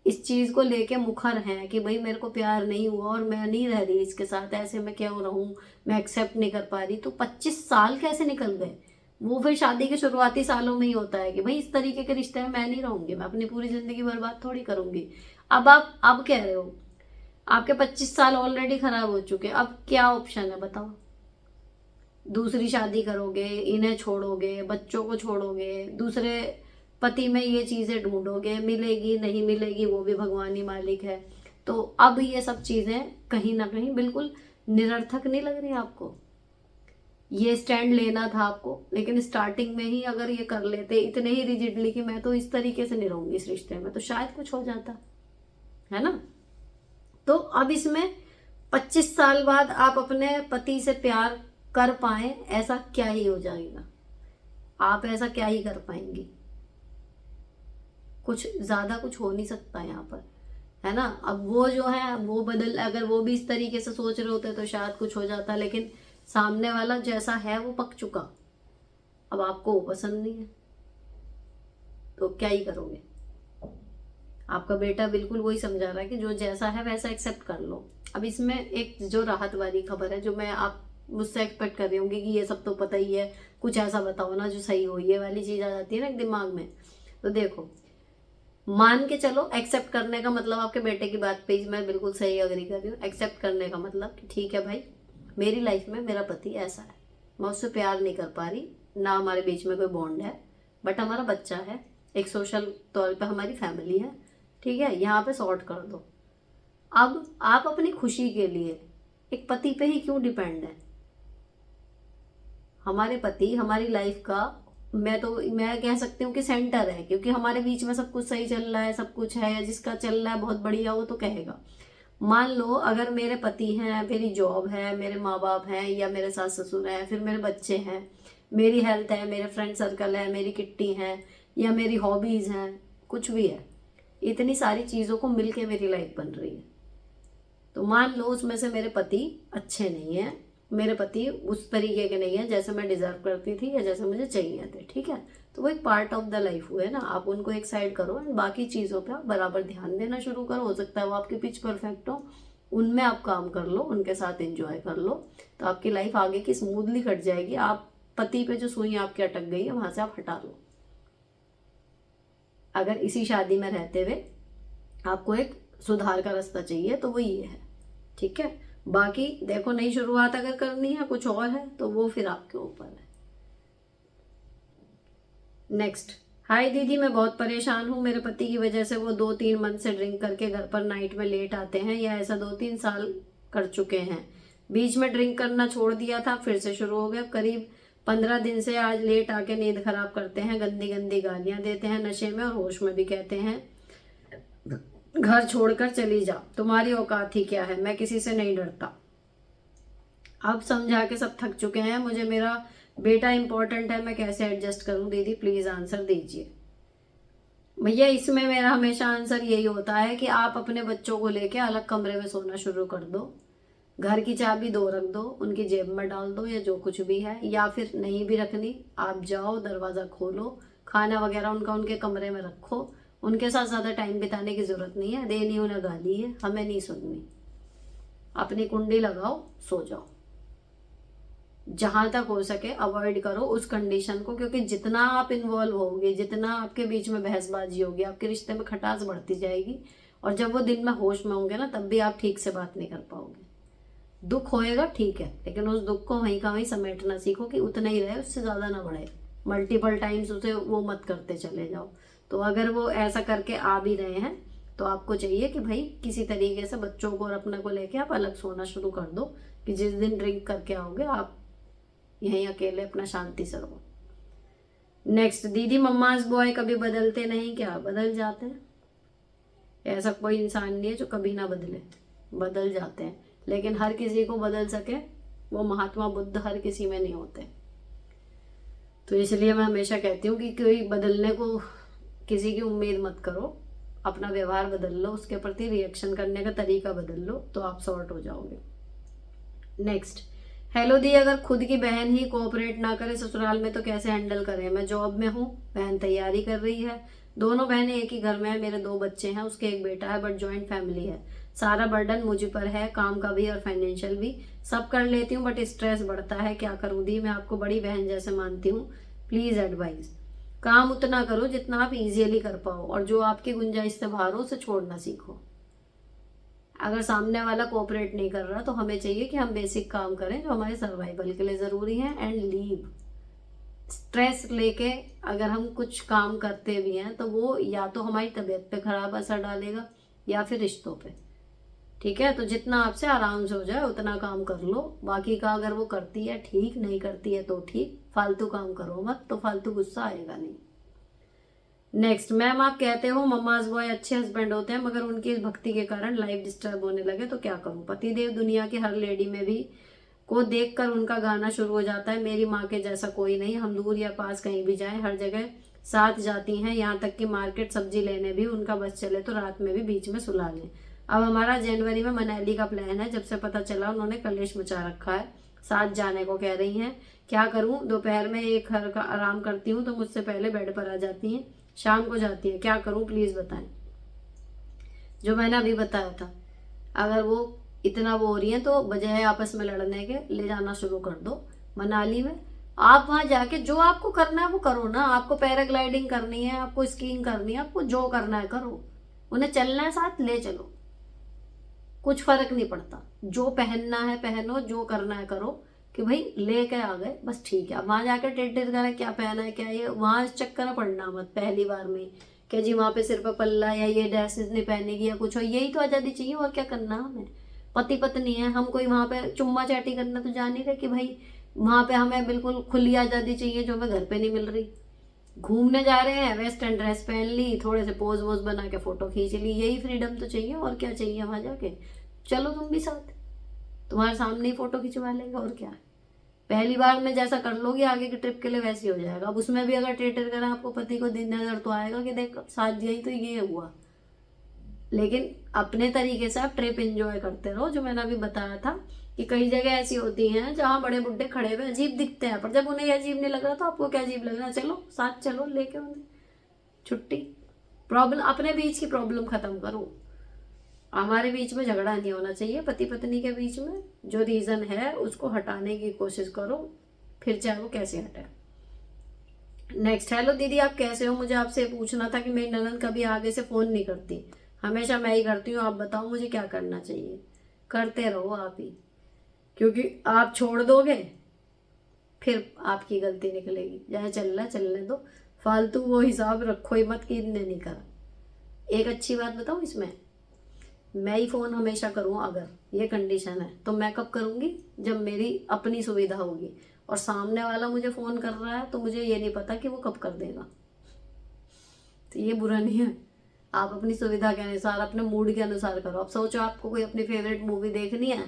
इस चीज को लेके मुखर हैं कि भाई मेरे को प्यार नहीं हुआ और मैं नहीं रह रही इसके साथ, ऐसे मैं क्यों रहूं, मैं एक्सेप्ट नहीं कर पा रही, तो 25 साल कैसे निकल गए। वो फिर शादी के शुरुआती सालों में ही होता है कि भाई इस तरीके के रिश्ते में मैं नहीं रहूंगी, मैं अपनी पूरी जिंदगी बर्बाद थोड़ी करूंगी। अब आप अब कह रहे हो आपके 25 साल ऑलरेडी खराब हो चुके, अब क्या ऑप्शन है बताओ। दूसरी शादी करोगे, इन्हें छोड़ोगे, बच्चों को छोड़ोगे, दूसरे पति में ये चीजें ढूंढोगे, मिलेगी नहीं मिलेगी वो भी भगवान ही मालिक है। तो अब ये सब चीजें कहीं ना कहीं बिल्कुल निरर्थक नहीं लग रही आपको। ये स्टैंड लेना था आपको, लेकिन स्टार्टिंग में ही अगर ये कर लेते इतने ही रिजिडली कि मैं तो इस तरीके से नहीं रहूंगी इस रिश्ते में, तो शायद कुछ हो जाता, है ना। तो अब इसमें 25 साल बाद आप अपने पति से प्यार कर पाए, ऐसा क्या ही हो जाएगा, आप ऐसा क्या ही कर पाएंगी, कुछ ज्यादा कुछ हो नहीं सकता यहाँ पर, है ना। अब वो जो है वो बदल, अगर वो भी इस तरीके से सोच रहे होते तो शायद कुछ हो जाता, लेकिन सामने वाला जैसा है वो पक चुका, अब आपको वो पसंद नहीं है तो क्या ही करोगे। आपका बेटा बिल्कुल वही समझा रहा है कि जो जैसा है वैसा एक्सेप्ट कर लो। अब इसमें एक जो राहत वाली खबर है, जो मैं आप मुझसे एक्सपेक्ट कर रही होंगी कि ये सब तो पता ही है, कुछ ऐसा बताओ ना जो सही हो, ये वाली चीज आ जाती है ना दिमाग में। तो देखो, मान के चलो एक्सेप्ट करने का मतलब, आपके बेटे की बात पे मैं बिल्कुल सही अग्री कर रही हूँ। एक्सेप्ट करने का मतलब कि ठीक है भाई, मेरी लाइफ में मेरा पति ऐसा है, मैं उससे प्यार नहीं कर पा रही, ना हमारे बीच में कोई बॉन्ड है, बट हमारा बच्चा है, एक सोशल तौर पे हमारी फैमिली है, ठीक है, यहाँ पे सॉर्ट कर दो। अब आप अपनी खुशी के लिए एक पति पे ही क्यों डिपेंड है। हमारे पति हमारी लाइफ का, मैं कह सकती हूँ कि सेंटर है, क्योंकि हमारे बीच में सब कुछ सही चल रहा है, सब कुछ है, जिसका चल रहा है बहुत बढ़िया, वो तो कहेगा। मान लो अगर मेरे पति हैं, मेरी जॉब है, मेरे माँ बाप हैं, या मेरे सास ससुर हैं, फिर मेरे बच्चे हैं, मेरी हेल्थ है, मेरे फ्रेंड सर्कल है, मेरी किट्टी है, या मेरी हॉबीज हैं, कुछ भी है, इतनी सारी चीज़ों को मिलके मेरी लाइफ बन रही है। तो मान लो उसमें से मेरे पति अच्छे नहीं है, मेरे पति उस तरीके के नहीं है जैसे मैं डिजर्व करती थी या जैसे मुझे चाहिए थे, ठीक है, तो वो एक पार्ट ऑफ द लाइफ हुए ना, आप उनको एक साइड करो एंड बाकी चीज़ों पे आप बराबर ध्यान देना शुरू करो। हो सकता है वो आपके पिच परफेक्ट हो, उनमें आप काम कर लो, उनके साथ एंजॉय कर लो, तो आपकी लाइफ आगे की स्मूथली कट जाएगी। आप पति पे जो सुई आपकी अटक गई है वहां से आप हटा लो। अगर इसी शादी में रहते हुए आपको एक सुधार का रास्ता चाहिए तो वो ये है, ठीक है। बाकी देखो, नई शुरुआत अगर करनी है कुछ और है तो वो फिर आपके ऊपर है। नेक्स्ट, हाय दीदी, मैं बहुत परेशान हूँ, मेरे पति की वजह से वो 2-3 मंथ से ड्रिंक करके घर पर नाइट में लेट आते हैं, या ऐसा 2-3 साल कर चुके हैं। बीच में ड्रिंक करना छोड़ दिया था, फिर से शुरू हो गया। करीब 15 दिन से आज लेट आके नींद खराब करते हैं, गंदी गंदी गालियां देते हैं नशे में, और होश में भी कहते हैं घर छोड़कर चली जा, तुम्हारी औकात ही क्या है, मैं किसी से नहीं डरता। अब समझा के सब थक चुके हैं, मुझे मेरा बेटा इंपॉर्टेंट है, मैं कैसे एडजस्ट करूं दीदी, प्लीज आंसर दीजिए। भैया इसमें मेरा हमेशा आंसर यही होता है कि आप अपने बच्चों को लेके अलग कमरे में सोना शुरू कर दो, घर की चाबी 2 रख दो, उनकी जेब में डाल दो, या जो कुछ भी है, या फिर नहीं भी रखनी, आप जाओ दरवाजा खोलो, खाना वगैरह उनका उनके कमरे में रखो, उनके साथ ज्यादा टाइम बिताने की जरूरत नहीं है, देनी उन्हें गाली है, हमें नहीं सुननी, अपनी कुंडी लगाओ सो जाओ। जहां तक हो सके अवॉइड करो उस कंडीशन को, क्योंकि जितना आप इन्वॉल्व होगे, जितना आपके बीच में बहसबाजी होगी, आपके रिश्ते में खटास बढ़ती जाएगी, और जब वो दिन में होश में होंगे ना तब भी आप ठीक से बात नहीं कर पाओगे। दुख होएगा ठीक है, लेकिन उस दुख को वहीं का वहीं समेटना सीखो कि उतना ही रहे, उससे ज्यादा ना बढ़े। मल्टीपल टाइम्स उसे वो मत करते चले जाओ। तो अगर वो ऐसा करके आ भी रहे हैं तो आपको चाहिए कि भाई किसी तरीके से बच्चों को और अपने को लेके आप अलग सोना शुरू कर दो, कि जिस दिन ड्रिंक करके आओगे आप यहीं अकेले अपना शांति से रहो। नेक्स्ट, दीदी मम्माज बॉय कभी बदलते नहीं क्या? बदल जाते हैं, ऐसा कोई इंसान नहीं है जो कभी ना बदले, बदल जाते हैं। लेकिन हर किसी को बदल सके वो महात्मा बुद्ध हर किसी में नहीं होते। तो इसलिए मैं हमेशा कहती हूँ कि कोई बदलने को किसी की उम्मीद मत करो, अपना व्यवहार बदल लो, उसके प्रति रिएक्शन करने का तरीका बदल लो, तो आप सॉर्ट हो जाओगे। नेक्स्ट, हेलो दी, अगर खुद की बहन ही कोऑपरेट ना करे ससुराल में तो कैसे हैंडल करें? मैं जॉब में हूँ, बहन तैयारी कर रही है, दोनों बहनें एक ही घर में है, मेरे 2 बच्चे हैं, उसके एक बेटा है, बट जॉइंट फैमिली है। सारा बर्डन मुझ पर है, काम का भी और फाइनेंशियल भी। सब कर लेती हूँ बट स्ट्रेस बढ़ता है, क्या करूँ दी? मैं आपको बड़ी बहन जैसे मानती हूँ, प्लीज एडवाइस। काम उतना करो जितना आप इजीली कर पाओ, और जो आपकी गुंजाइश से बाहर हो उसे छोड़ना सीखो। अगर सामने वाला कोऑपरेट नहीं कर रहा तो हमें चाहिए कि हम बेसिक काम करें जो हमारे सर्वाइवल के लिए जरूरी है, एंड लीव। स्ट्रेस लेके अगर हम कुछ काम करते भी हैं तो वो या तो हमारी तबीयत पे खराब असर डालेगा या फिर रिश्तों पे। ठीक है, तो जितना आपसे आराम से हो जाए उतना काम कर लो। बाकी का अगर वो करती है ठीक, नहीं करती है तो ठीक, फालतू काम करो मत, तो फालतू गुस्सा आएगा नहीं। नेक्स्ट, मैम आप कहते हो मम्माज बॉय अच्छे हस्बैंड होते हैं, मगर उनकी इस भक्ति के कारण लाइफ डिस्टर्ब होने लगे तो क्या करूं? पतिदेव दुनिया की हर लेडी में भी को देखकर उनका गाना शुरू हो जाता है, मेरी माँ के जैसा कोई नहीं, हम दूर या पास कहीं भी जाएं हर जगह साथ जाती हैं, यहाँ तक कि मार्केट सब्जी लेने भी उनका बस चले तो रात में भी बीच में सुला लें। अब हमारा जनवरी में मनाली का प्लान है, जब से पता चला उन्होंने कलेश मचा रखा है, साथ जाने को कह रही हैं, क्या करूं? दोपहर में एक घर का आराम करती हूँ तो मुझसे पहले बेड पर आ जाती हैं, शाम को जाती है, क्या करूं प्लीज बताएं। जो मैंने अभी बताया था, अगर वो इतना वो हो रही है तो बजाय आपस में लड़ने के ले जाना शुरू कर दो मनाली में। आप वहां जाके जो आपको करना है वो करो ना, आपको पैराग्लाइडिंग करनी है, आपको स्कीइंग करनी है, आपको जो करना है करो, उन्हें चलना है साथ ले चलो, कुछ फर्क नहीं पड़ता, जो पहनना है पहनो, जो करना है करो, कि भाई लेके आ गए बस ठीक है। अब वहां जाकर टेढ़ करा क्या पहना है क्या, ये वहां इस चक्कर में पड़ना मत पहली बार में, क्या जी वहां पे सिर पे पल्ला या ये ड्रेसेस नहीं पहनेगी या कुछ हो, यही तो आजादी चाहिए, और क्या करना हमें? पति पत्नी है, हम कोई वहां पे चुम्मा चाटी करना तो जान ही रहे कि भाई वहां पे हमें बिल्कुल खुली आजादी चाहिए जो हमें घर पे नहीं मिल रही। घूमने जा रहे हैं, वेस्टर्न ड्रेस पहन ली, थोड़े से पोज वोज बना के फोटो खींच ली, यही फ्रीडम तो चाहिए, और क्या चाहिए वहां जाके? चलो तुम भी साथ, तुम्हारे सामने ही फोटो खिंचवा लेंगे, और क्या। पहली बार में जैसा कर लोगे आगे की ट्रिप के लिए वैसे ही हो जाएगा। अब उसमें भी अगर टेटर करें आपको पति को दिन नजर तो आएगा कि देख साथ यही तो ये हुआ। लेकिन अपने तरीके से आप ट्रिप एंजॉय करते रहो। जो मैंने अभी बताया था कि कई जगह ऐसी होती हैं जहाँ बड़े बुड्ढे खड़े हुए अजीब दिखते हैं, पर जब उन्हें अजीब नहीं लग रहा तो आपको क्या अजीब लग रहा है? चलो साथ चलो, लेके उन्हें छुट्टी। प्रॉब्लम अपने बीच की प्रॉब्लम खत्म करो, हमारे बीच में झगड़ा नहीं होना चाहिए, पति पत्नी के बीच में जो रीजन है उसको हटाने की कोशिश करो, फिर चाहे वो कैसे हटे। नेक्स्ट, हेलो दीदी आप कैसे हो? मुझे आपसे पूछना था कि मेरी ननद कभी आगे से फोन नहीं करती, हमेशा मैं ही करती हूँ, आप बताओ मुझे क्या करना चाहिए? करते रहो आप ही, क्योंकि आप छोड़ दोगे फिर आपकी गलती निकलेगी। चाहे चल रहा चलने दो, फालतू वो हिसाब रखो ही मत कि इनने नहीं करा। एक अच्छी बात बताऊँ इसमें, मैं ही फोन हमेशा करूँ अगर ये कंडीशन है तो मैं कब करूँगी? जब मेरी अपनी सुविधा होगी, और सामने वाला मुझे फोन कर रहा है तो मुझे ये नहीं पता कि वो कब कर देगा। तो ये बुरा नहीं है, आप अपनी सुविधा के अनुसार अपने मूड के अनुसार करो। अब सोचो आपको कोई अपनी फेवरेट मूवी देखनी है,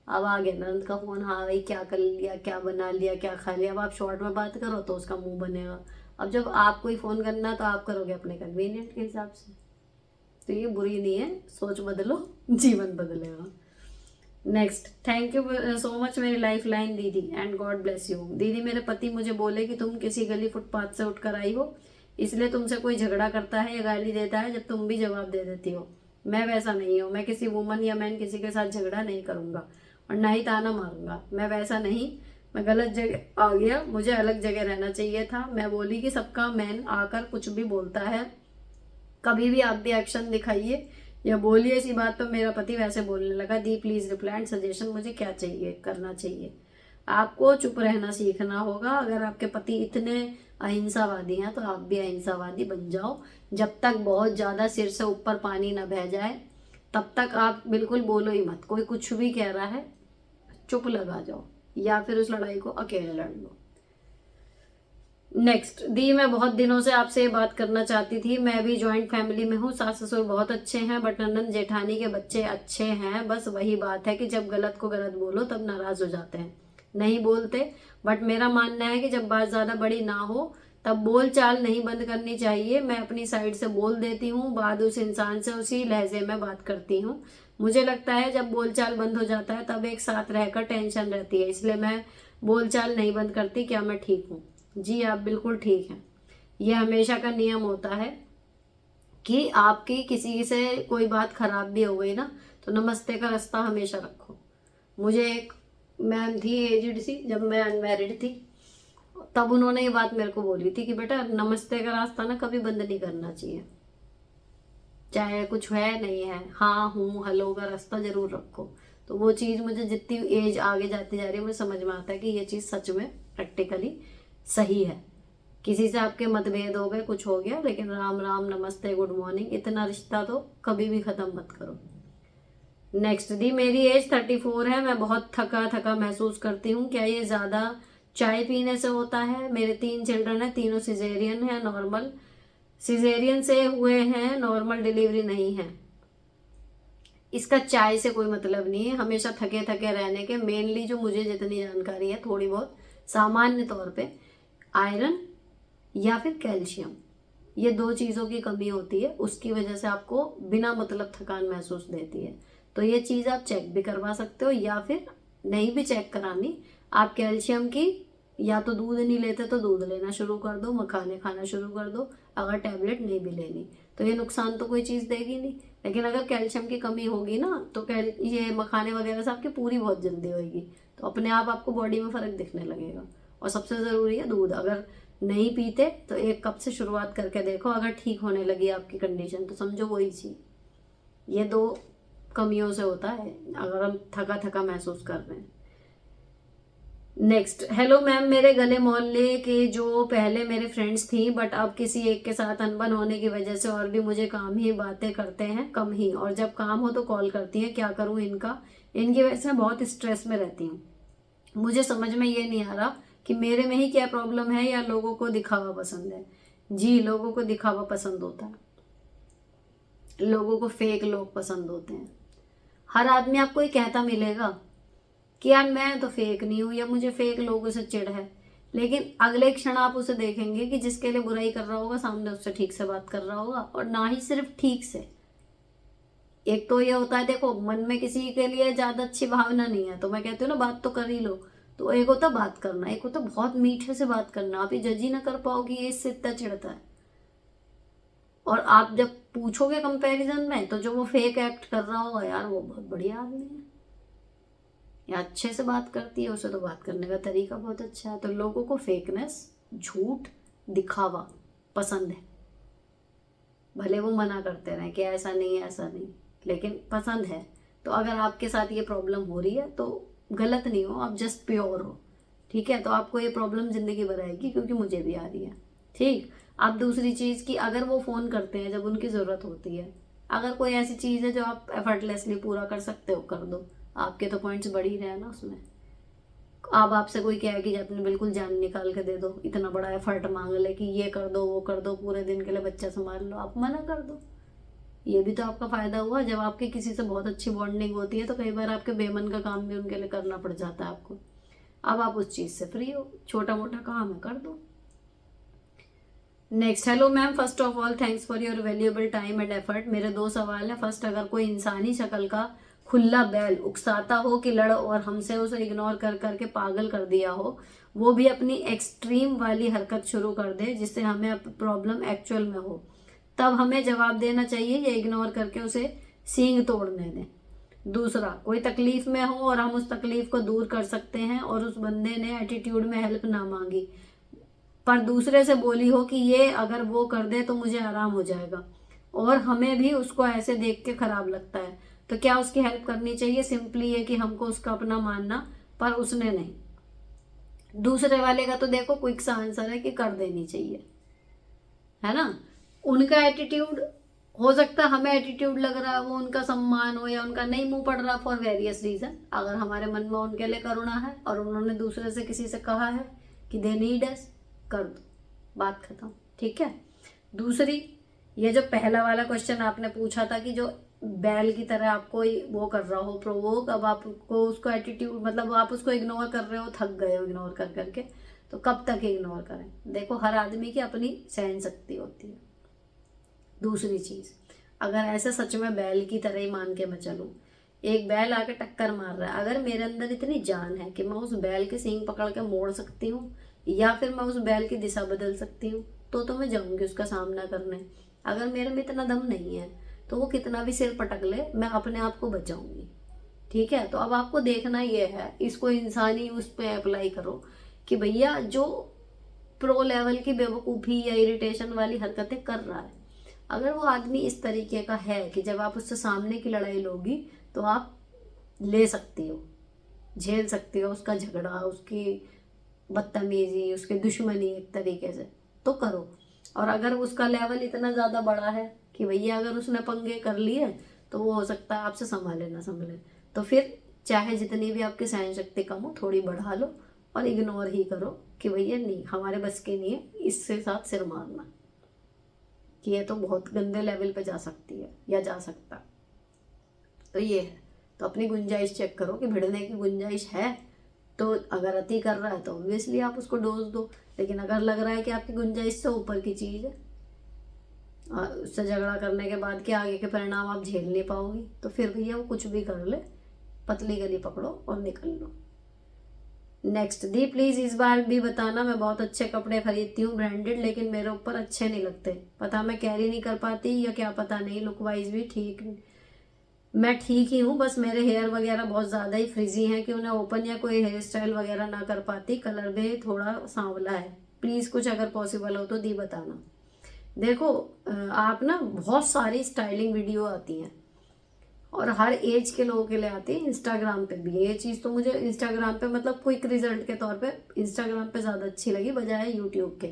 अब आ गया नंद का फोन, हाँ भाई क्या कर लिया, क्या बना लिया, क्या खा लिया, अब आप शॉर्ट में बात करो तो उसका मुंह बनेगा। अब जब आपको ही फोन करना तो आप करोगे अपने कन्वीनियंट के हिसाब से। तो ये बुरी नहीं है, सोच बदलो जीवन बदलेगा। Next, thank you so much मेरी लाइफ लाइन दीदी, एंड गॉड ब्लेस यू। दीदी मेरे पति मुझे बोले कि तुम किसी गली फुटपाथ से उठकर आई हो, इसलिए तुमसे कोई झगड़ा करता है या गाली देता है जब तुम भी जवाब दे देती हो। मैं वैसा नहीं हूँ, मैं किसी वुमन या मैन किसी के साथ झगड़ा नहीं करूंगा और ना ही ताना मारूंगा, मैं वैसा नहीं। मैं गलत जगह आ गया, मुझे अलग जगह रहना चाहिए था। मैं बोली कि सबका मैन आकर कुछ भी बोलता है, कभी भी आप भी एक्शन दिखाइए या बोलिए इसी बात पर। मेरा पति वैसे बोलने लगा। दी प्लीज रिप्लाई एंड सजेशन, मुझे क्या चाहिए करना चाहिए? आपको चुप रहना सीखना होगा। अगर आपके पति इतने अहिंसावादी हैं तो आप भी अहिंसावादी बन जाओ। जब तक बहुत ज्यादा सिर से ऊपर पानी न बह जाए तब तक आप बिल्कुल बोलो ही मत। कोई कुछ भी कह रहा है चुप लगा जाओ, या फिर उस लड़ाई को अकेले लड़ लो। नेक्स्ट, दी मैं बहुत दिनों से आपसे ये बात करना चाहती थी। मैं भी जॉइंट फैमिली में हूँ, सास ससुर बहुत अच्छे हैं, बट ननद जेठानी के बच्चे अच्छे हैं। बस वही बात है कि जब गलत को गलत बोलो तब नाराज हो जाते हैं, नहीं बोलते। बट मेरा मानना है कि जब बात ज्यादा बड़ी ना हो तब बोल चाल नहीं बंद करनी चाहिए। मैं अपनी साइड से बोल देती हूँ, बाद उस इंसान से उसी लहजे में बात करती हूँ। मुझे लगता है जब बोलचाल बंद हो जाता है तब एक साथ रहकर टेंशन रहती है, इसलिए मैं बोलचाल नहीं बंद करती। क्या मैं ठीक हूँ? जी आप बिल्कुल ठीक हैं। ये हमेशा का नियम होता है कि आपकी किसी से कोई बात खराब भी हो गई ना तो नमस्ते का रास्ता हमेशा रखो। मुझे एक मैम थी एजिड सी, जब मैं अनमैरिड थी, तब उन्होंने ये बात मेरे को बोली थी कि बेटा नमस्ते का रास्ता ना कभी बंद नहीं करना चाहिए, चाहे कुछ है नहीं है, हाँ हूँ हेलो का रास्ता जरूर रखो। तो वो चीज मुझे जितनी एज आगे जाती जा रही है मुझे समझ में आता है कि ये चीज सच में प्रैक्टिकली सही है। किसी से आपके मतभेद हो गए, कुछ हो गया, लेकिन राम राम नमस्ते गुड मॉर्निंग इतना रिश्ता तो कभी भी खत्म मत करो। नेक्स्ट, दी मेरी एज 34 है, मैं बहुत थका थका महसूस करती हूँ, क्या ये ज्यादा चाय पीने से होता है? मेरे 3 चिल्ड्रन है, तीनों सिजेरियन है, नॉर्मल सिजेरियन से हुए हैं, नॉर्मल डिलीवरी नहीं है। इसका चाय से कोई मतलब नहीं है, हमेशा थके थके रहने के। मेनली जो मुझे जितनी जानकारी है थोड़ी बहुत सामान्य तौर पे आयरन या फिर कैल्शियम, ये 2 चीजों की कमी होती है, उसकी वजह से आपको बिना मतलब थकान महसूस देती है। तो ये चीज आप चेक भी करवा सकते हो, या फिर नहीं भी चेक करानी, आप कैल्शियम की या तो दूध नहीं लेते तो दूध लेना शुरू कर दो, मखाने खाना शुरू कर दो। अगर टैबलेट नहीं भी लेनी तो ये नुकसान तो कोई चीज देगी नहीं, लेकिन अगर कैल्शियम की कमी होगी ना तो ये मखाने वगैरह से आपकी पूरी बहुत जल्दी होगी, तो अपने आप आपको बॉडी में फर्क दिखने लगेगा। और सबसे जरूरी है दूध, अगर नहीं पीते तो 1 कप से शुरुआत करके देखो, अगर ठीक होने लगी आपकी कंडीशन तो समझो वही चीज। ये 2 कमियों से होता है अगर हम थका थका महसूस कर रहे हैं। नेक्स्ट, हेलो मैम, मेरे गले मोहल्ले के जो पहले मेरे फ्रेंड्स थी बट अब किसी एक के साथ अनबन होने की वजह से और भी मुझे काम ही बातें करते हैं कम ही, और जब काम हो तो कॉल करती हैं। क्या करूं इनकी वजह से बहुत स्ट्रेस में रहती हूँ। मुझे समझ में ये नहीं आ रहा कि मेरे में ही क्या प्रॉब्लम है या लोगों को दिखावा पसंद है। जी लोगों को दिखावा पसंद होता है, लोगों को फेक लोग पसंद होते हैं। हर आदमी आपको ये कहता मिलेगा कि यार मैं तो फेक नहीं हूं या मुझे फेक लोगों से चिढ़ है, लेकिन अगले क्षण आप उसे देखेंगे कि जिसके लिए बुराई कर रहा होगा सामने उससे ठीक से बात कर रहा होगा, और ना ही सिर्फ ठीक से। एक तो ये होता है, देखो मन में किसी के लिए ज्यादा अच्छी भावना नहीं है तो मैं कहती हूँ ना बात तो कर ही लो। तो एक होता बात करना, एक होता बहुत मीठे से बात करना। आप ये जज ही ना कर पाओगे ये इससे इतना चिढ़ता है। और आप जब पूछोगे कंपैरिजन में तो जो वो फेक एक्ट कर रहा होगा यार वो बहुत बढ़िया आदमी है या अच्छे से बात करती है, उसे तो बात करने का तरीका बहुत अच्छा है। तो लोगों को फेकनेस, झूठ, दिखावा पसंद है, भले वो मना करते रहे कि ऐसा नहीं ऐसा नहीं, लेकिन पसंद है। तो अगर आपके साथ ये प्रॉब्लम हो रही है तो गलत नहीं हो, आप जस्ट प्योर हो, ठीक है। तो आपको ये प्रॉब्लम जिंदगी भर आएगी, क्योंकि मुझे भी आ रही है, ठीक। आप दूसरी चीज की, अगर वो फोन करते हैं जब उनकी जरूरत होती है, अगर कोई ऐसी चीज है जो आप एफर्टलेसली पूरा कर सकते हो कर दो, आपके तो पॉइंट्स बढ़ ही रहे हैं ना उसमें। अब आपसे कोई कहे कि अपने बिल्कुल जान निकाल के दे दो, इतना बड़ा एफर्ट मांग ले कि ये कर दो वो कर दो, पूरे दिन के लिए बच्चा संभाल लो, आप मना कर दो। ये भी तो आपका फायदा हुआ। जब आपकी किसी से बहुत अच्छी बॉन्डिंग होती है तो कई बार आपके बेमन का काम भी उनके लिए करना पड़ जाता है आपको। अब आप उस चीज से फ्री हो, छोटा मोटा काम है कर दो। Next, hello ma'am, first of all thanks for your valuable time and effort. मेरे 2 सवाल हैं। फर्स्ट, अगर कोई इंसानी शक्ल का खुला बैल उकसाता हो कि लड़ और हमसे उसे इग्नोर कर करके पागल कर दिया हो, वो भी अपनी एक्सट्रीम वाली हरकत शुरू कर दे जिससे हमें प्रॉब्लम एक्चुअल में हो, तब हमें जवाब देना चाहिए या इग्नोर करके उसे सींग तोड़ने दें। दूसरा, कोई तकलीफ में हो और हम उस तकलीफ को दूर कर सकते हैं और उस बंदे ने एटीट्यूड में हेल्प ना मांगी पर दूसरे से बोली हो कि ये अगर वो कर दे तो मुझे आराम हो जाएगा, और हमें भी उसको ऐसे देख के खराब लगता है, तो क्या उसकी हेल्प करनी चाहिए? सिंपली ये कि हमको उसका अपना मानना, पर उसने नहीं। दूसरे वाले का तो देखो क्विक सा आंसर है कि कर देनी चाहिए, है ना। उनका एटीट्यूड हो सकता है हमें एटीट्यूड लग रहा है, वो उनका सम्मान हो या उनका नहीं मुंह पड़ रहा फॉर वेरियस रीजन। अगर हमारे मन में उनके लिए करुणा है और उन्होंने दूसरे से किसी से कहा है कि दे नीड अस, कर दो, बात खत्म, ठीक है। दूसरी, ये जो पहला वाला क्वेश्चन आपने पूछा था कि जो बैल की तरह आपको वो कर रहा हो प्रोवोक, अब आपको उसको एटीट्यूड मतलब आप उसको इग्नोर कर रहे हो, थक गए हो इग्नोर कर करके, तो कब तक इग्नोर करें। देखो हर आदमी की अपनी सहन शक्ति होती है। दूसरी चीज, अगर ऐसे सच में बैल की तरह ही मान के मैं चलूं, एक बैल आके टक्कर मार रहा है, अगर मेरे अंदर इतनी जान है कि मैं उस बैल के सींग पकड़ के मोड़ सकती हूँ या फिर मैं उस बैल की दिशा बदल सकती हूँ, तो मैं जाऊंगी उसका सामना करने। अगर मेरे में इतना दम नहीं है तो वो कितना भी सिर पटक ले, मैं अपने आप को बचाऊंगी, ठीक है। तो अब आपको देखना ये है, इसको इंसानी उस पर अप्लाई करो कि भैया जो प्रो लेवल की बेवकूफ़ी या इरिटेशन वाली हरकतें कर रहा है, अगर वो आदमी इस तरीके का है कि जब आप उससे सामने की लड़ाई लोगी तो आप ले सकती हो, झेल सकती हो उसका झगड़ा, उसकी बदतमीजी, उसकी दुश्मनी एक तरीके से, तो करो। और अगर उसका लेवल इतना ज़्यादा बड़ा है कि भैया अगर उसने पंगे कर लिए तो वो हो सकता है आपसे संभाले ना संभले, तो फिर चाहे जितनी भी आपकी सहन शक्ति कम हो थोड़ी बढ़ा लो और इग्नोर ही करो कि भैया नहीं, हमारे बस के नहीं है इससे साथ सिर मारना, कि ये तो बहुत गंदे लेवल पे जा सकती है या जा सकता। तो ये है, तो अपनी गुंजाइश चेक करो कि भिड़ने की गुंजाइश है, तो अगर अति कर रहा है तो ऑब्वियसली आप उसको डोज दो। लेकिन अगर लग रहा है कि आपकी गुंजाइश से ऊपर की चीज़ है, उससे झगड़ा करने के बाद के आगे के परिणाम आप झेल नहीं पाओगी, तो फिर भैया वो कुछ भी कर ले, पतली गली पकड़ो और निकल लो। नेक्स्ट, दी प्लीज इस बार भी बताना, मैं बहुत अच्छे कपड़े खरीदती हूँ ब्रांडेड, लेकिन मेरे ऊपर अच्छे नहीं लगते, पता मैं कैरी नहीं कर पाती या क्या पता नहीं, लुक वाइज भी मैं ठीक ही हूँ, बस मेरे हेयर वगैरह बहुत ज़्यादा ही फ्रिजी हैं कि उन्हें ओपन या कोई हेयर स्टाइल वगैरह ना कर पाती, कलर भी थोड़ा सांवला है, प्लीज़ कुछ अगर पॉसिबल हो तो दी बताना। देखो आप ना बहुत सारी स्टाइलिंग वीडियो आती हैं और हर एज के लोगों के लिए आती है, इंस्टाग्राम पे भी। ये चीज़ तो मुझे इंस्टाग्राम पे मतलब क्विक रिजल्ट के तौर पे इंस्टाग्राम पे ज़्यादा अच्छी लगी बजाय यूट्यूब के।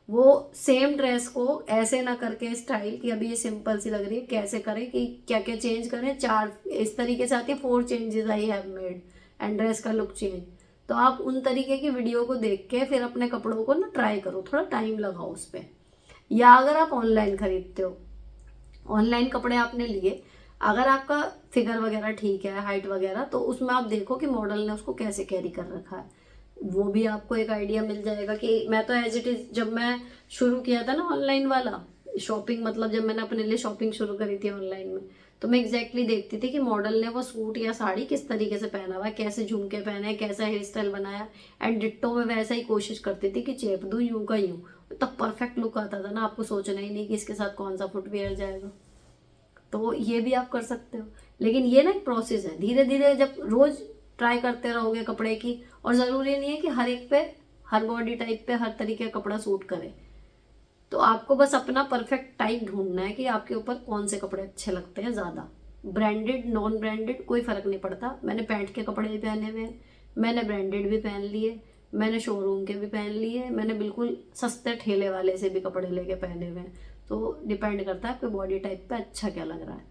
वो सेम ड्रेस को ऐसे ना करके स्टाइल कि अभी ये सिंपल सी लग रही है, कैसे करें कि क्या क्या चेंज करें, 4 इस तरीके से आती है, 4 changes I have made and dress का लुक चेंज। तो आप उन तरीके की वीडियो को देख के फिर अपने कपड़ों को ना ट्राई करो, थोड़ा टाइम लगाओ उस पर। या अगर आप ऑनलाइन खरीदते हो, ऑनलाइन कपड़े आपने लिए, अगर आपका फिगर वगैरह ठीक है, हाइट वगैरह, तो उसमें आप देखो कि मॉडल ने उसको कैसे कैरी कर रखा है, वो भी आपको एक आइडिया मिल जाएगा। कि मैं तो एज इट इज जब मैं शुरू किया था ना ऑनलाइन वाला शॉपिंग, मतलब जब मैंने अपने लिए शॉपिंग शुरू करी थी ऑनलाइन में, तो मैं एग्जैक्टली देखती थी कि मॉडल ने वो सूट या साड़ी किस तरीके से पहना हुआ है, कैसे झुमके पहने, कैसा हेयर स्टाइल बनाया, एंड डिट्टो में वैसा ही कोशिश करती थी कि चेप दूं यूं का यूं, तब परफेक्ट लुक आता था ना, आपको सोचना ही नहीं कि इसके साथ कौन सा फुटवेयर जाएगा। तो ये भी आप कर सकते हो, लेकिन ये ना एक प्रोसेस है, धीरे धीरे जब रोज ट्राई करते रहोगे कपड़े की, और ज़रूरी नहीं है कि हर एक पे, हर बॉडी टाइप पे हर तरीके का कपड़ा सूट करे, तो आपको बस अपना परफेक्ट टाइप ढूंढना है कि आपके ऊपर कौन से कपड़े अच्छे लगते हैं ज़्यादा। ब्रांडेड नॉन ब्रांडेड कोई फ़र्क नहीं पड़ता, मैंने पैंट के कपड़े भी पहने हुए, मैंने ब्रांडेड भी पहन लिए, मैंने शोरूम के भी पहन लिए, मैंने बिल्कुल सस्ते ठेले वाले से भी कपड़े लेके पहने हुए हैं। तो डिपेंड करता है आपके बॉडी टाइप पे अच्छा क्या लग रहा है।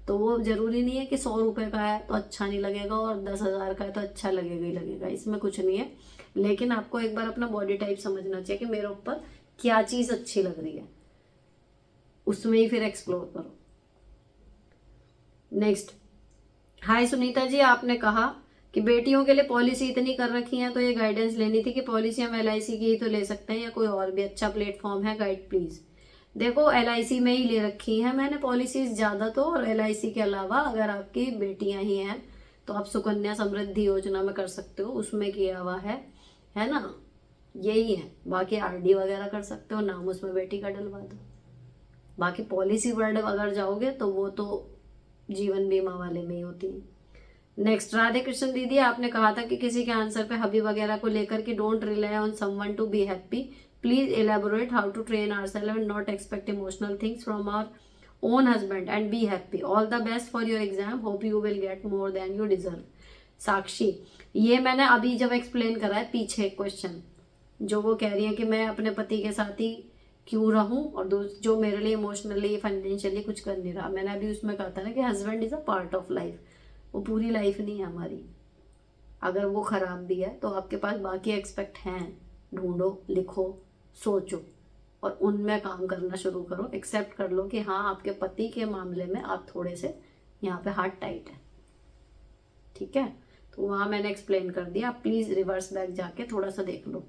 तो वो जरूरी नहीं है कि 100 रुपए का है तो अच्छा नहीं लगेगा और 10,000 का है तो अच्छा लगेगा ही लगेगा, इसमें कुछ नहीं है। लेकिन आपको एक बार अपना बॉडी टाइप समझना चाहिए कि मेरे ऊपर क्या चीज़ अच्छी लग रही है, उसमें ही फिर एक्सप्लोर करो। नेक्स्ट, हाय सुनीता जी, आपने कहा कि बेटियों के लिए पॉलिसी इतनी कर रखी है, तो ये गाइडेंस लेनी थी कि पॉलिसी हम LIC की ही तो ले सकते हैं या कोई और भी अच्छा प्लेटफॉर्म है, गाइड प्लीज। देखो LIC में ही ले रखी है मैंने पॉलिसीज ज़्यादा तो, और LIC के अलावा अगर आपकी बेटियां ही हैं तो आप सुकन्या समृद्धि योजना में कर सकते हो, उसमें किया हुआ है ना, यही है। बाकी RD वगैरह कर सकते हो, नाम उसमें बेटी का डलवा दो। बाकी पॉलिसी वर्ल्ड अगर जाओगे तो वो तो जीवन बीमा वाले में ही होती है। नेक्स्ट, राधे कृष्ण दीदी, आपने कहा था कि किसी के आंसर पे हबी वगैरह को लेकर कि don't rely on someone to be happy, please elaborate how to train ourselves and not expect emotional things from our own husband and be happy. All the best for your exam, hope you will get more than you deserve. Sakshi, ये मैंने अभी जब explain करा है पीछे question, जो वो कह रही है कि मैं अपने पति के साथ ही क्यों रहूं और जो मेरे लिए इमोशनली फाइनेंशियली कुछ कर नहीं रहा। मैंने अभी उसमें कहा था ना कि husband is a part of life, वो पूरी लाइफ नहीं है हमारी। अगर वो खराब भी है तो आपके पास बाकी एक्सपेक्ट हैं, ढूंढो, लिखो, सोचो और उनमें काम करना शुरू करो। एक्सेप्ट कर लो कि हाँ, आपके पति के मामले में आप थोड़े से यहाँ पे हाथ टाइट है, ठीक है। तो वहाँ मैंने एक्सप्लेन कर दिया, आप प्लीज रिवर्स बैक जाके थोड़ा सा देख लो।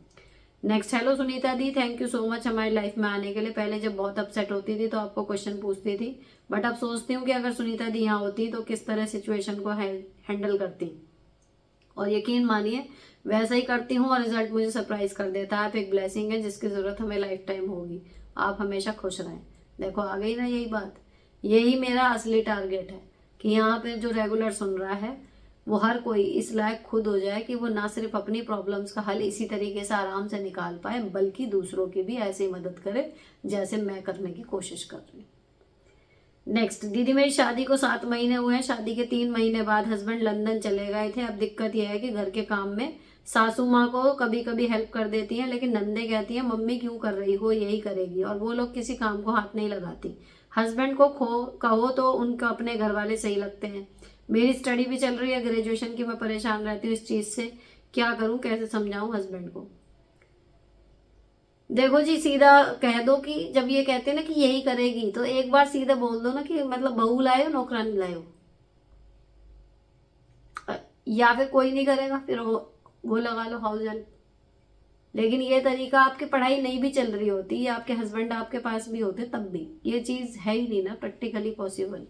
नेक्स्ट, हेलो सुनीता दी, थैंक यू सो मच हमारी लाइफ में आने के लिए। पहले जब बहुत अपसेट होती थी तो आपको क्वेश्चन पूछती थी, बट अब सोचती हूँ कि अगर सुनीता दी यहाँ होती तो किस तरह सिचुएशन को हैंडल करती, और यकीन मानिए वैसा ही करती हूँ और रिजल्ट मुझे सरप्राइज कर देता है। आप एक ब्लेसिंग है जिसकी जरूरत हमें लाइफ टाइम होगी। आप हमेशा खुश रहें। देखो आ गई ना यही बात, यही मेरा असली टारगेट है कि यहाँ पे जो रेगुलर सुन रहा है वो हर कोई इस लायक खुद हो जाए कि वो ना सिर्फ अपनी प्रॉब्लम्स का हल इसी तरीके से आराम से निकाल पाए, बल्कि दूसरों की भी ऐसे ही मदद करे जैसे मैं करने की कोशिश कर रही हूँ। नेक्स्ट, दीदी मेरी शादी को 7 महीने हुए हैं। शादी के 3 महीने बाद हस्बैंड लंदन चले गए थे। अब दिक्कत यह है कि घर के काम में सासू माँ को कभी कभी हेल्प कर देती हैं, लेकिन नंदे कहती हैं मम्मी क्यों कर रही हो, यही करेगी, और वो लोग किसी काम को हाथ नहीं लगाती। हस्बैंड को कहो तो उनका अपने घर वाले सही लगते हैं। मेरी स्टडी भी चल रही है ग्रेजुएशन की, मैं परेशान रहती हूँ इस चीज से, क्या करूँ, कैसे समझाऊं हस्बैंड को। देखो जी, सीधा कह दो कि जब ये कहते हैं ना कि यही करेगी, तो एक बार सीधा बोल दो ना कि मतलब बहू लाए हो नौकरानी लाए हो, या फिर कोई नहीं करेगा फिर वो लगा लो हाउस हेल्प। लेकिन ये तरीका आपकी पढ़ाई नहीं भी चल रही होती, या आपके हस्बैंड आपके पास भी होते, तब भी ये चीज है ही नहीं ना प्रैक्टिकली पॉसिबल।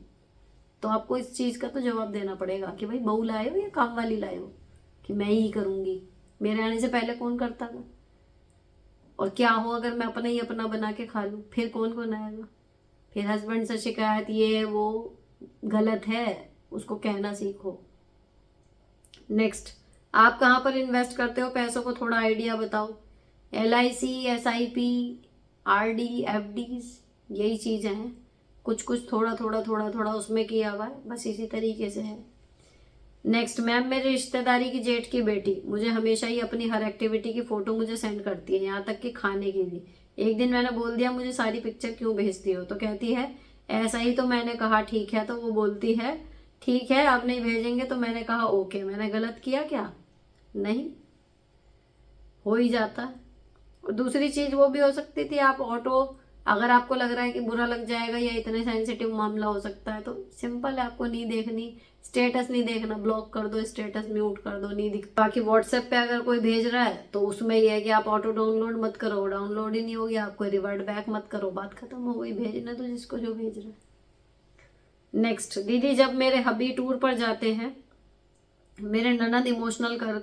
तो आपको इस चीज का तो जवाब देना पड़ेगा कि भाई बहू लाए हो या काम वाली लाए हो, कि मैं ही करूंगी, मेरे आने से पहले कौन करता था, और क्या हो अगर मैं अपना ही अपना बना के खा लूं, फिर कौन आएगा। फिर हस्बैंड से शिकायत, ये वो गलत है, उसको कहना सीखो। नेक्स्ट, आप कहाँ पर इन्वेस्ट करते हो पैसों को, थोड़ा आइडिया बताओ। LIC, SIP, RD, FDs, यही चीजें हैं। कुछ कुछ थोड़ा थोड़ा थोड़ा थोड़ा उसमें किया हुआ है, बस इसी तरीके से है। नेक्स्ट, मैम मेरी रिश्तेदारी की जेठ की बेटी मुझे हमेशा ही अपनी हर एक्टिविटी की फोटो मुझे सेंड करती है, यहाँ तक कि खाने की भी। एक दिन मैंने बोल दिया मुझे सारी पिक्चर क्यों भेजती हो, तो कहती है ऐसा ही, तो मैंने कहा ठीक है, तो वो बोलती है ठीक है अब नहीं भेजेंगे, तो मैंने कहा ओके। मैंने गलत किया क्या? नहीं, हो ही जाता है। और दूसरी चीज वो भी हो सकती थी, आप ऑटो, अगर आपको लग रहा है कि बुरा लग जाएगा या इतने सेंसिटिव मामला हो सकता है, तो सिंपल है, आपको नहीं देखनी, स्टेटस नहीं देखना, ब्लॉक कर दो, स्टेटस म्यूट कर दो, नहीं दिख। बाकी व्हाट्सएप पे अगर कोई भेज रहा है तो उसमें यह है कि आप ऑटो डाउनलोड मत करो, डाउनलोड ही नहीं होगी, आपको रिवर्ट बैक मत करो, बात खत्म हो गई, भेजना तो जिसको जो भेज रहा है। नेक्स्ट, दीदी जब मेरे हबी टूर पर जाते हैं, मेरे ननद इमोशनल कर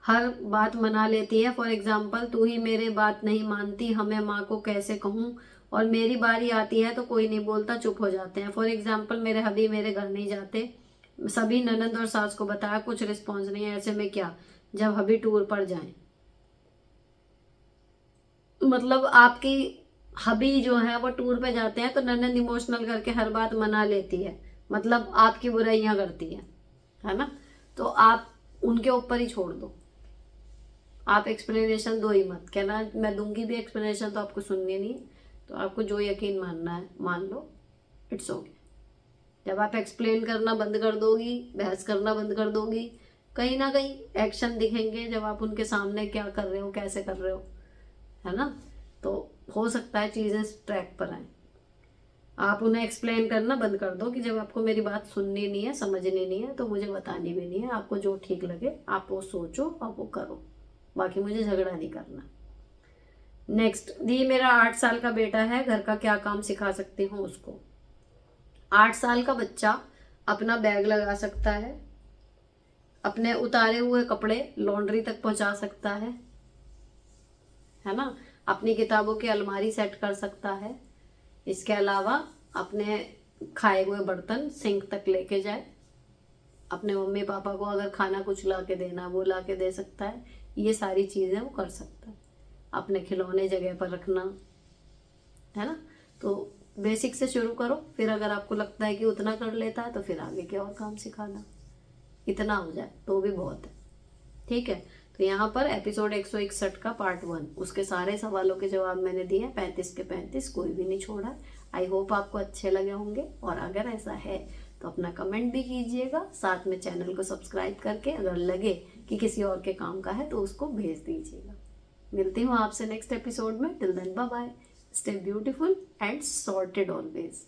हर बात मना लेती है। फॉर एग्जाम्पल, तू ही मेरे बात नहीं मानती, हमें माँ को कैसे कहूँ, और मेरी बारी आती है तो कोई नहीं बोलता, चुप हो जाते हैं। फॉर एग्जाम्पल, मेरे हबी मेरे घर नहीं जाते, सभी ननद और सास को बताया, कुछ रिस्पॉन्स नहीं है, ऐसे में क्या जब हबी टूर पर जाए। मतलब आपकी हबी जो है वो टूर पे जाते हैं तो ननद इमोशनल करके हर बात मना लेती है, मतलब आपकी बुराइयां करती है ना, तो आप उनके ऊपर ही छोड़ दो। आप एक्सप्लेनेशन दो ही मत, कहना मैं दूंगी भी एक्सप्लेनेशन तो आपको सुननी नहीं, तो आपको जो यकीन मानना है मान लो, इट्स ओके। जब आप एक्सप्लेन करना बंद कर दोगी, बहस करना बंद कर दोगी, कहीं ना कहीं एक्शन दिखेंगे जब आप उनके सामने क्या कर रहे हो, कैसे कर रहे हो, है ना, तो हो सकता है चीजें ट्रैक पर आए। आप उन्हें एक्सप्लेन करना बंद कर दो कि जब आपको मेरी बात सुननी नहीं है, समझनी नहीं है, तो मुझे बतानी भी नहीं है, आपको जो ठीक लगे आप वो सोचो और वो करो, बाकी मुझे झगड़ा नहीं करना। नेक्स्ट, दी मेरा 8 साल का बेटा है, घर का क्या काम सिखा सकती हूँ उसको। 8 साल का बच्चा अपना बैग लगा सकता है, अपने उतारे हुए कपड़े लॉन्ड्री तक पहुंचा सकता है ना, अपनी किताबों की अलमारी सेट कर सकता है। इसके अलावा अपने खाए हुए बर्तन सिंक तक लेके जाए, अपने मम्मी पापा को अगर खाना कुछ ला के देना वो ला के दे सकता है, ये सारी चीजें वो कर सकता है। अपने खिलौने जगह पर रखना, है ना, तो बेसिक से शुरू करो, फिर अगर आपको लगता है कि उतना कर लेता है तो फिर आगे के और काम सिखाना। इतना हो जाए तो भी बहुत है। ठीक है, तो यहाँ पर एपिसोड 161 का पार्ट 1, उसके सारे सवालों के जवाब मैंने दिए, 35 के 35, कोई भी नहीं छोड़ा। आई होप आपको अच्छे लगे होंगे, और अगर ऐसा है तो अपना कमेंट भी कीजिएगा, साथ में चैनल को सब्सक्राइब करके अगर लगे कि किसी और के काम का है तो उसको भेज दीजिएगा। मिलती हूँ आपसे नेक्स्ट एपिसोड में। Till then bye bye, stay beautiful and sorted always.